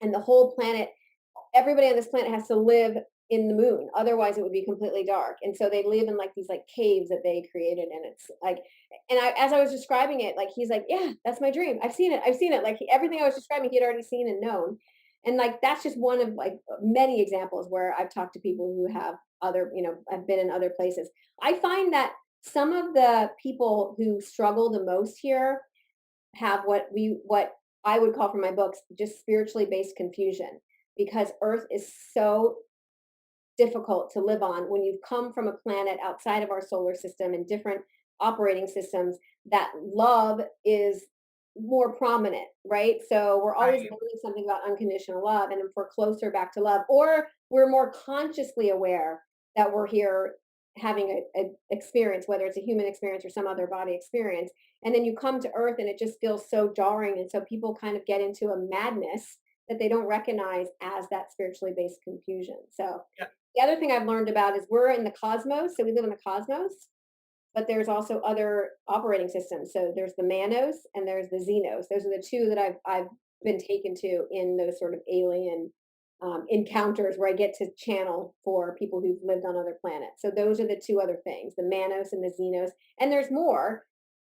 and the whole planet, everybody on this planet has to live in the moon, otherwise it would be completely dark. And so they live in like these like caves that they created, and it's like, and as I was describing it, like he's like, yeah, that's my dream, I've seen it, like everything I was describing he'd already seen and known. And like that's just one of like many examples where I've talked to people who have other, have been in other places. I find that some of the people who struggle the most here have what I would call from my books just spiritually based confusion, because Earth is so difficult to live on when you've come from a planet outside of our solar system and different operating systems, that love is more prominent, right? So we're always right. learning something about unconditional love, and if we're closer back to love, or we're more consciously aware that we're here having a experience, whether it's a human experience or some other body experience, and then you come to Earth and it just feels so jarring, and so people kind of get into a madness that they don't recognize as that spiritually based confusion. So Yeah. the other thing I've learned about is we're in the cosmos, so we live in the cosmos, but there's also other operating systems. So there's the Manos and there's the Xenos. Those are the two that I've been taken to in those sort of alien encounters where I get to channel for people who've lived on other planets. So those are the two other things, the Manos and the Xenos. And there's more.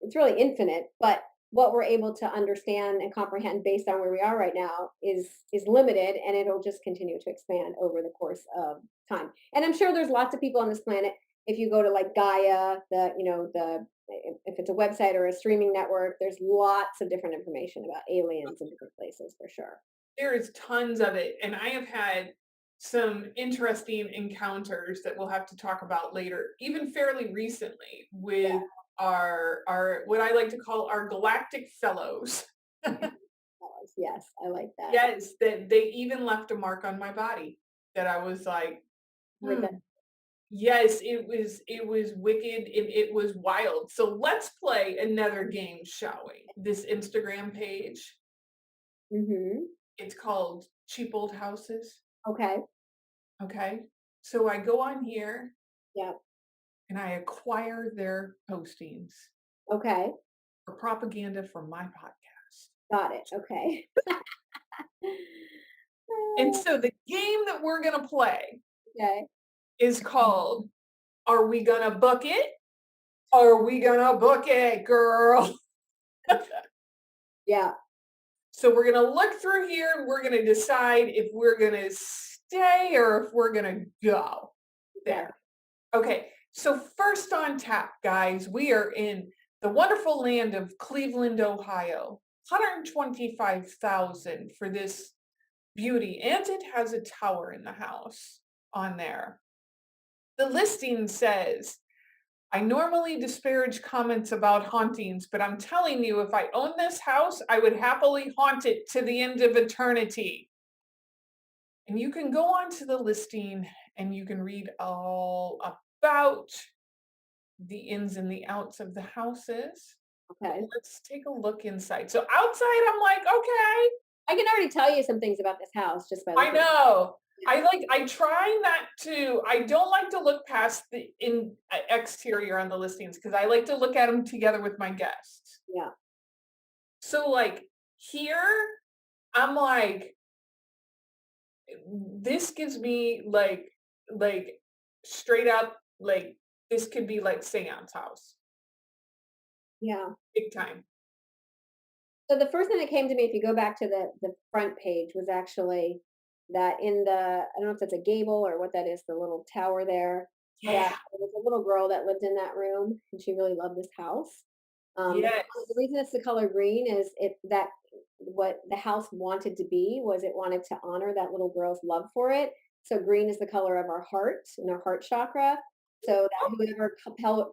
It's really infinite, but what we're able to understand and comprehend based on where we are right now is limited, and it'll just continue to expand over the course of time. And I'm sure there's lots of people on this planet. If you go to like Gaia, the if it's a website or a streaming network, there's lots of different information about aliens in different places for sure. There is tons of it, and I have had some interesting encounters that we'll have to talk about later, even fairly recently Yeah. with our what I like to call our galactic fellows. Yes, I like that. Yes, that they even left a mark on my body that I was like, With hmm. the Yes, it was wicked and it was wild. So let's play another game, shall we? This Instagram page, hmm it's called Cheap Old Houses. Okay. Okay. So I go on here Yeah. and I acquire their postings Okay. for propaganda for my podcast. Got it. Okay. And so the game that we're going to play Okay. is called Are We Gonna Book It? Are we gonna book it, girl? Yeah. So we're gonna look through here and we're gonna decide if we're gonna stay or if we're gonna go there. Okay, so first on tap, guys, we are in the wonderful land of Cleveland, Ohio. 125,000 for this beauty, and it has a tower in the house on there. The listing says, I normally disparage comments about hauntings, but I'm telling you, if I owned this house, I would happily haunt it to the end of eternity. And you can go on to the listing and you can read all about the ins and the outs of the houses. Okay. Let's take a look inside. So outside, I'm like, okay, I can already tell you some things about this house just by I looking. know. I try not to, I don't like to look past the exterior on the listings because I like to look at them together with my guests. Yeah. So like here, I'm like, this gives me like straight up, like this could be like seance house. Yeah. Big time. So the first thing that came to me, if you go back to the front page, was actually that in the I don't know if that's a gable or what that is, the little tower there. That Yeah. there was a little girl that lived in that room, and she really loved this house. Yes. The reason it's the color green is it that what the house wanted to be was it wanted to honor that little girl's love for it. So green is the color of our heart and our heart chakra. So that whoever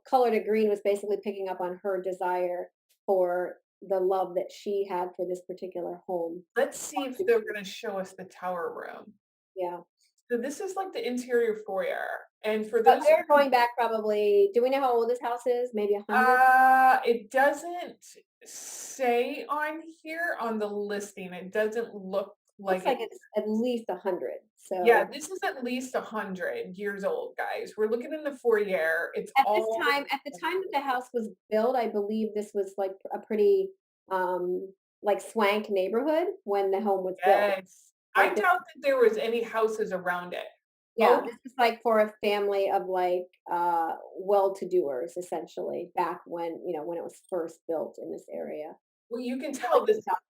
colored it green was basically picking up on her desire for the love that she had for this particular home. Let's see if they're gonna show us the tower room. Yeah. So this is like the interior foyer. And for But those they're going back probably, do we know how old this house is? Maybe 100? it doesn't say on here on the listing. It doesn't look Looks like like it. it's at least 100. Yeah, So this is at least 100 years old, guys. We're looking in the foyer. It's at this all time, at the time that the house was built, I believe this was like a pretty like swank neighborhood when the home was built. yes. I Like this, doubt that there was any houses around it. yeah, Oh, this is like for a family of like well-to-doers essentially back when, when it was first built in this area. well, you can Like tell the this. doctor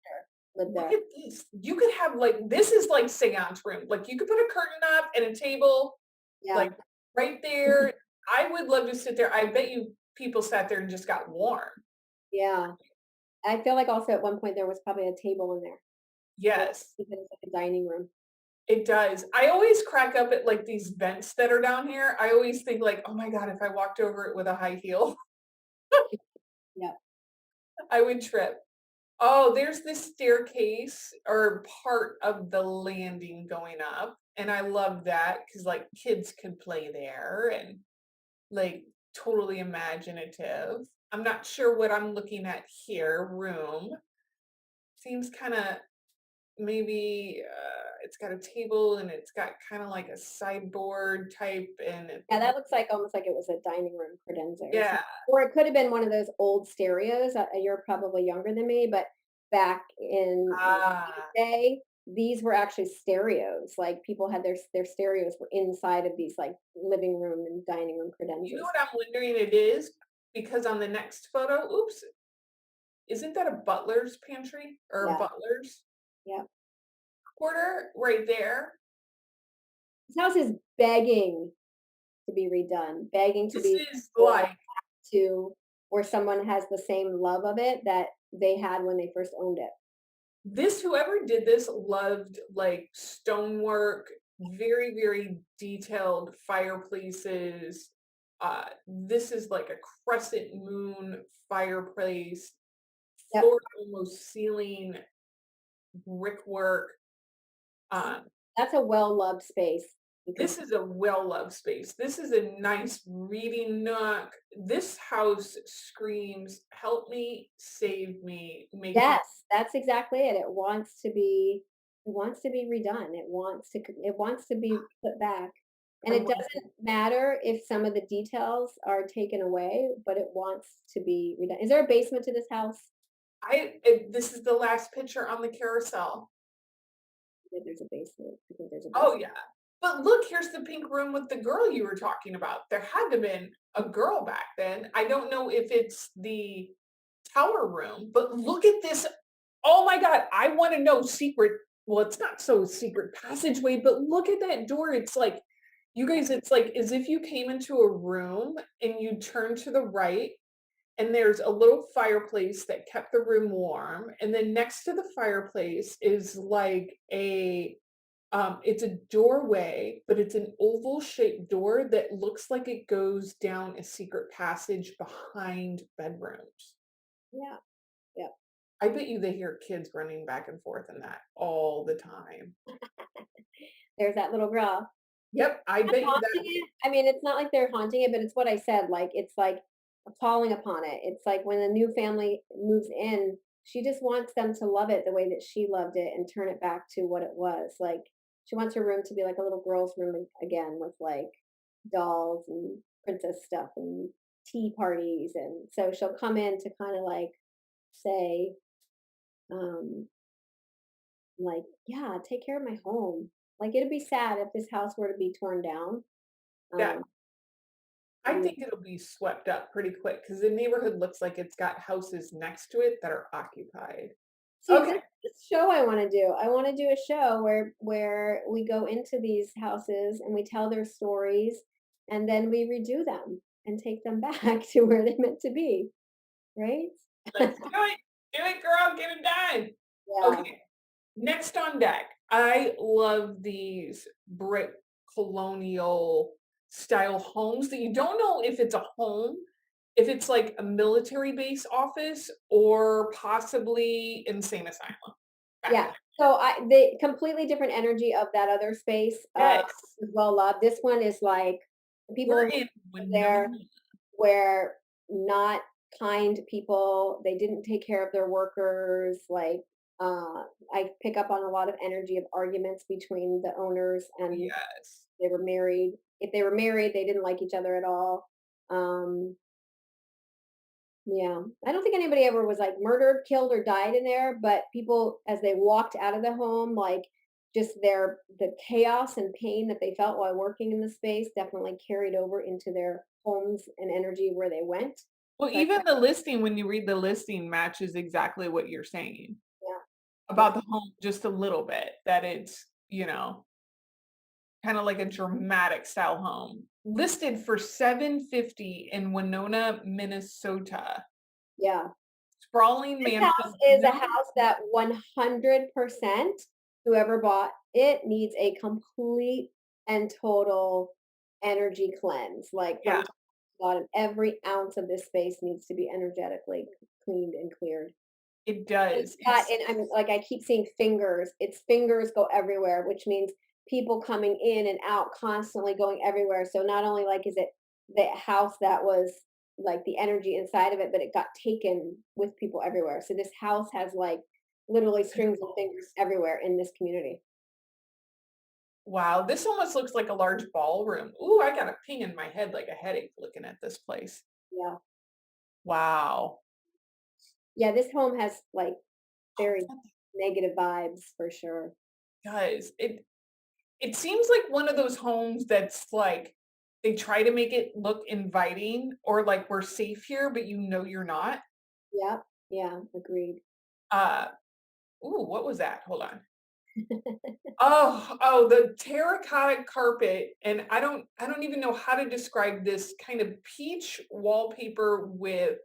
lived Look there. at this. You could have like this is like seance room. Like you could put a curtain up and a table Yeah. like right there. I would love to sit there. I bet you people sat there and just got warm. Yeah. I feel like also at one point there was probably a table in there. Yes, Because it's like a dining room. it does. I always crack up at like these vents that are down here. I always think like, oh my God, if I walked over it with a high heel, Yeah. I would trip. Oh, there's this staircase or part of the landing going up. And I love that because like kids could play there and like totally imaginative. I'm not sure what I'm looking at here. Room seems kind of maybe it's got a table and it's got kind of like a sideboard type, and Yeah, that looks like almost like it was a dining room credenza or yeah. something. Or it could have been one of those old stereos. You're probably younger than me, but back in the Ah, day, these were actually stereos. Like people had their stereos were inside of these like living room and dining room you know credenzas. what I'm wondering it is? Because on the next photo, oops, isn't that a butler's pantry or a Yeah, butler's yeah. quarter right there? This house is begging to be redone, begging to This be is brought like to where someone has the same love of it that they had when they first owned it. this whoever did this loved like stonework, very, very detailed fireplaces. This is like a crescent moon fireplace, Yep. floor to almost ceiling brickwork. Um, That's a well-loved space because this is a well-loved space. This is a nice reading nook. This house screams, "Help me, save me, make me." yes, that's exactly it. It wants to be redone. It wants to be put back. And I'm it like, doesn't matter if some of the details are taken away, but it wants to be redone. Is there a basement to this house? this is the last picture on the carousel. Yeah, there's a basement. I think there's a Oh, basement. yeah. But look, here's the pink room with the girl you were talking about. There had to have been a girl back then. I don't know if it's the tower room, but look at this. Oh my God, I want to know secret. Well, it's not so secret passageway, but look at that door. It's like, you guys, it's like as if you came into a room and you turn to the right, and there's a little fireplace that kept the room warm. And then next to the fireplace is like it's a doorway, but it's an oval shaped door that looks like it goes down a secret passage behind bedrooms. Yeah. Yeah. I bet you they hear kids running back and forth in that all the time. There's that little girl. Yep, I Not bet you haunting that. it. I mean, it's not like they're haunting it, but it's what I said, like, it's like falling upon it. It's like when a new family moves in, she just wants them to love it the way that she loved it and turn it back to what it was. Like, she wants her room to be like a little girl's room again with like dolls and princess stuff and tea parties. And so she'll come in to kind of like say, um, like, yeah, take care of my home. Like, it'd be sad if this house were to be torn down. Yeah, Um, I think it'll be swept up pretty quick because the neighborhood looks like it's got houses next to it that are occupied. See, Okay, this show I wanna do. I wanna do a show where we go into these houses and we tell their stories, and then we redo them and take them back to where they're meant to be, right? let's do it. Do it, girl. Get it done. Yeah, Okay, next on deck, I love these brick colonial style homes that you don't know if it's a home, if it's like a military base office or possibly insane asylum back in yeah. there. So the completely different energy of that other space, Yes, is well loved. This one is like, the we're people in who live there Winona. were not kind people. They didn't take care of their workers. Like, I pick up on a lot of energy of arguments between the owners and Yes. they were married. If they were married, they didn't like each other at all. Um, yeah, I don't think anybody ever was like murdered, killed, or died in there. But people, as they walked out of the home, like just the chaos and pain that they felt while working in the space definitely carried over into their homes and energy where they went. Well, So I even the listing, when you read the listing, matches exactly what you're saying yeah, about yeah, the home just a little bit, that it's, kinda like a dramatic style home. Listed for 750 in Winona, Minnesota. yeah. Sprawling This house mansion, is a no. house that 100% whoever bought it needs a complete and total energy cleanse, like from Yeah, top to bottom. Every ounce of this space needs to be energetically cleaned and cleared. it It's does. got, It's and I'm like, I keep seeing fingers. Its fingers go everywhere, which means people coming in and out constantly going everywhere. So not only like is it the house that was like the energy inside of it, but it got taken with people everywhere. So this house has like literally strings and fingers everywhere in this community. Wow, this almost looks like a large ballroom. Ooh, I got a ping in my head like a headache looking at this place. Yeah. Wow. Yeah, this home has like very That negative vibes for sure. does. It seems like one of those homes that's like they try to make it look inviting or like we're safe here, but you know you're not. Yeah. Yeah, agreed. Uh, ooh, what was that? Hold on. Oh, the terracotta carpet, and I don't even know how to describe this kind of peach wallpaper with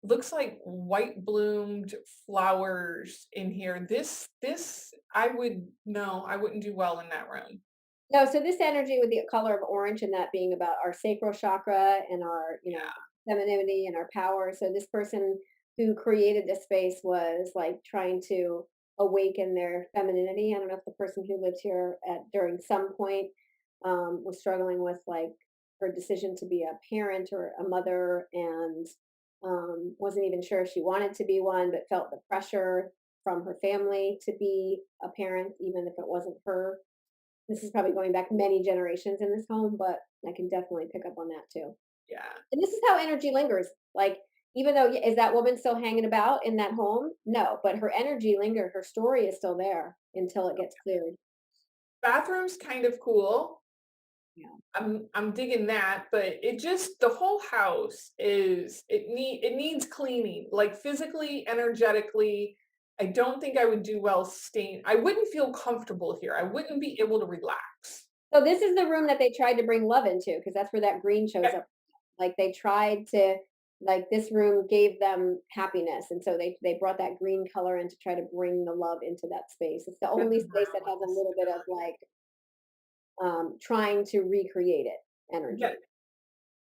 looks like white bloomed flowers in here. This I would no, I wouldn't do well in that room. No, so this energy with the color of orange and that being about our sacral chakra and our, femininity and our power. So this person who created this space was like trying to awaken their femininity. I don't know if the person who lived here at during some point was struggling with like her decision to be a parent or a mother and wasn't even sure if she wanted to be one, but felt the pressure from her family to be a parent, even if it wasn't her. This is probably going back many generations in this home, but I can definitely pick up on that too. Yeah. And this is how energy lingers. Like, even though, is that woman still hanging about in that home? No, but her energy lingered. Her story is still there until it gets cleared. Bathroom's kind of cool. Yeah. I'm digging that, but it just the whole house it needs cleaning, like physically, energetically. I don't think I would do well staying. I wouldn't feel comfortable here. I wouldn't be able to relax. So this is the room that they tried to bring love into because that's where that green shows Yeah, up. Like they tried to, like this room gave them happiness, and so they brought that green color in to try to bring the love into that space. It's the the only space that brown has a is little bit of like trying to recreate it yeah, energy.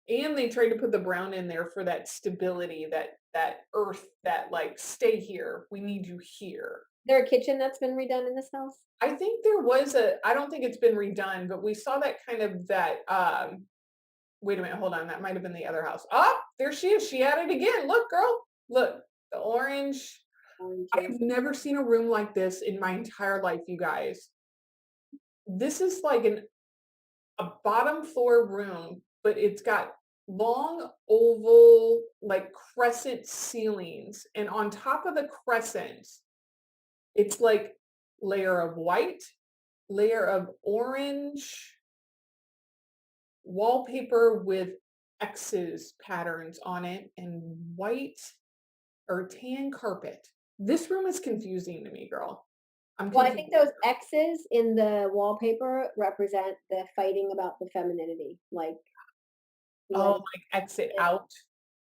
and they tried to put the brown in there for that stability, that earth, that like stay here. We need you here. There a kitchen that's been redone in this house? I think there was a I don't think it's been redone, but we saw that kind of that wait a minute, hold on. That might have been the other house. Oh, there she is. She at it again. Look, girl. Look, the orange. Oranges. I've never seen a room like this in my entire life, you guys. This is like a bottom floor room, but it's got long oval like crescent ceilings, and on top of the crescent, it's like layer of white, layer of orange, wallpaper with X's patterns on it, and white or tan carpet. This room is confusing to me, girl. I'm Well, I confused. think those X's in the wallpaper represent the fighting about the femininity. Oh, Like like exit out.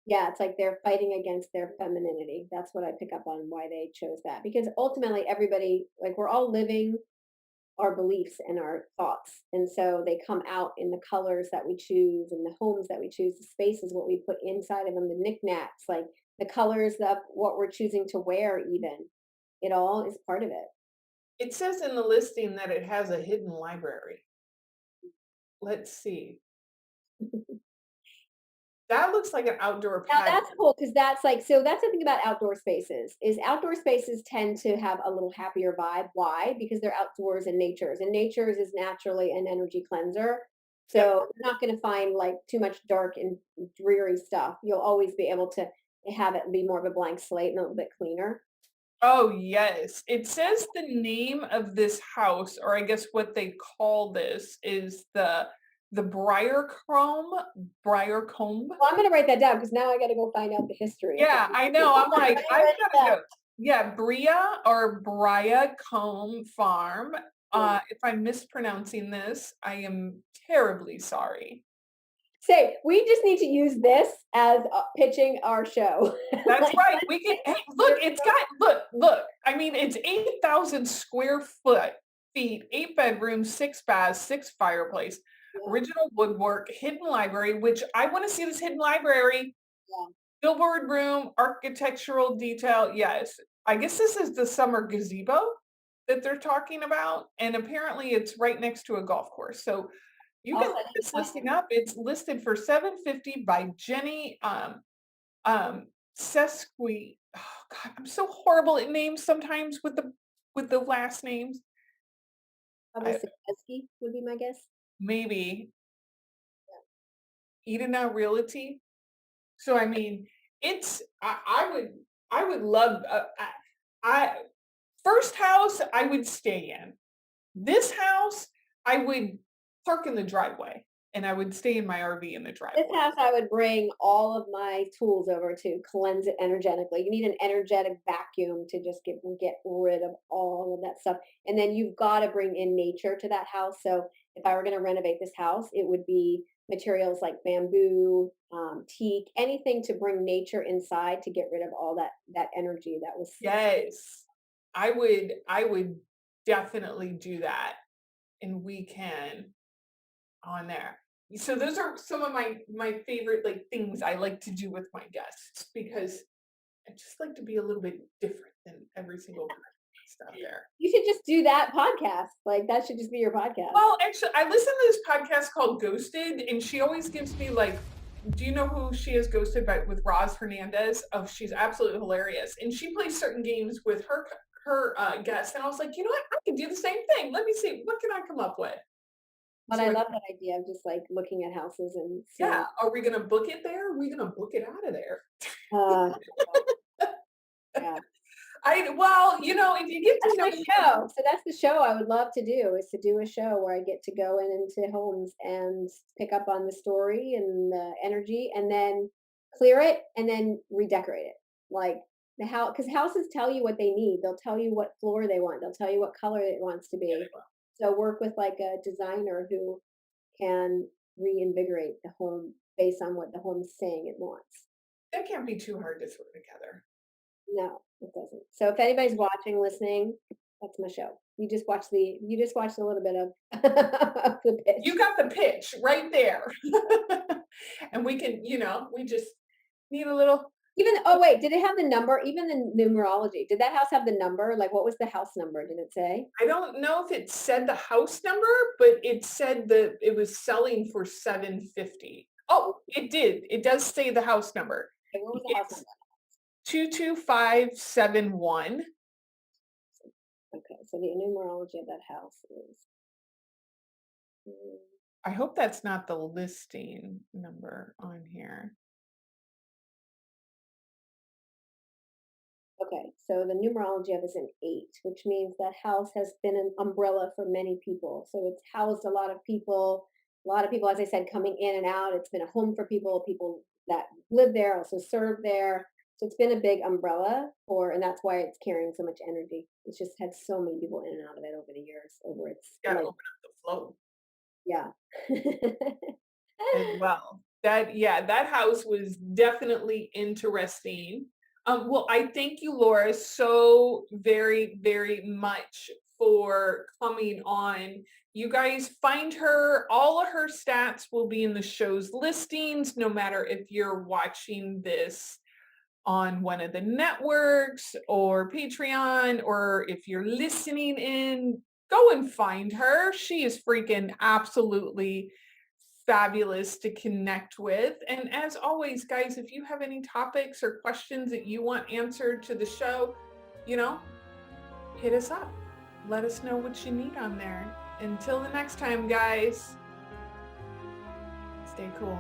yeah, it's like they're fighting against their femininity. That's what I pick up on why they chose that. Because ultimately everybody, like we're all living our beliefs and our thoughts. And so they come out in the colors that we choose and the homes that we choose, the spaces, what we put inside of them, the knickknacks, like the colors of what we're choosing to wear, even. It all is part of it. It says in the listing that it has a hidden library. Let's see. That looks like an outdoor Now patio. that's cool because that's like so that's the thing about outdoor spaces is outdoor spaces tend to have a little happier vibe. Why? Because they're outdoors and natures, and natures is naturally an energy cleanser. Yep. So you're not going to find like too much dark and dreary stuff. You'll always be able to have it be more of a blank slate and a little bit cleaner. Oh, yes. It says the name of this house, or I guess what they call this, is the Briar Comb. Well, I'm going to write that down because now I got to go find out the history of Yeah, that. I know. I'm like, Let me I've write it gotta down. go. Yeah, Bria or Bria Comb Farm. If I'm mispronouncing this, I am terribly sorry. Say, we just need to use this as pitching our show. That's Like, right. We can hey, look, it's got look. I mean, it's 8,000 square feet, 8 bedrooms, 6 baths, 6 fireplace, yeah, original woodwork, hidden library, which I want to see this hidden library, yeah. billboard room, architectural detail. Yes. I guess this is the summer gazebo that they're talking about. And apparently it's right next to a golf course. So you I'll can look send you this something. listing up. It's listed for $750 by Jenny. Um, Sesqui. Oh God, I'm so horrible at names sometimes with the last names. Probably I Sikorsky would be my guess. maybe Edina Realty. So I mean, it's I would love I first house I would stay in. This house I would park in the driveway and I would stay in my RV in the This driveway. house, I would bring all of my tools over to cleanse it energetically. You need an energetic vacuum to just get rid of all of that stuff. And then you've got to bring in nature to that house. So if I were going to renovate this house, it would be materials like bamboo, teak, anything to bring nature inside to get rid of all that energy that was. Yes. I would definitely do that and we can on there. So those are some of my favorite like things I like to do with my guests because I just like to be a little bit different than every single person out there. You should just do that podcast. Like that should just be your podcast. Well, actually, I listen to this podcast called Ghosted, and she always gives me like, do you know who she is ghosted by with Roz Hernandez? Oh, she's absolutely hilarious, and she plays certain games with her guests, and I was like, you know what, I can do the same thing. Let me see, what can I come up with? But So I like, love that idea of just like looking at houses and seeing. yeah, are we gonna book it there? Are we gonna book it out of there? Uh, yeah. Well, you know, if you get to That's know my me, show. So that's the show I would love to do, is to do a show where I get to go into homes and pick up on the story and the energy and then clear it and then redecorate it. Like the house, because houses tell you what they need. They'll tell you what floor they want. They'll tell you what color it wants to yeah, be. So work with like a designer who can reinvigorate the home based on what the home's saying it wants. that can't be too hard to throw together. No, it doesn't. So if anybody's watching, listening, that's my show. You just watched a little bit of, of the pitch. You got the pitch right there. And we can, you know, we just need a little. Even oh wait, did it have the number? Even the numerology. Did that house have the number? Like what was the house number? Did it say? I don't know if it said the house number, but it said that it was selling for 750. Oh, it did. It does say the house number. Okay, what was the house It's number? 22571. Okay, so the numerology of that house is mm, I hope that's not the listing number on here. okay. So the numerology of it is an 8, which means that house has been an umbrella for many people. So it's housed a lot of people. A lot of people, as I said, coming in and out. It's been a home for people. People that live there also serve there. So it's been a big umbrella for, and that's why it's carrying so much energy. It's just had so many people in and out of it over the years, over its Gotta life. open up the flow Yeah. as well. That house was definitely interesting. Well, I thank you, Laura, so very, very much for coming on. You guys find her, all of her stats will be in the show's listings, no matter if you're watching this on one of the networks or Patreon, or if you're listening in, go and find her. She is freaking absolutely fabulous to connect with. And as always, guys, if you have any topics or questions that you want answered to the show, you know, hit us up. Let us know what you need on there. Until the next time, guys, stay cool.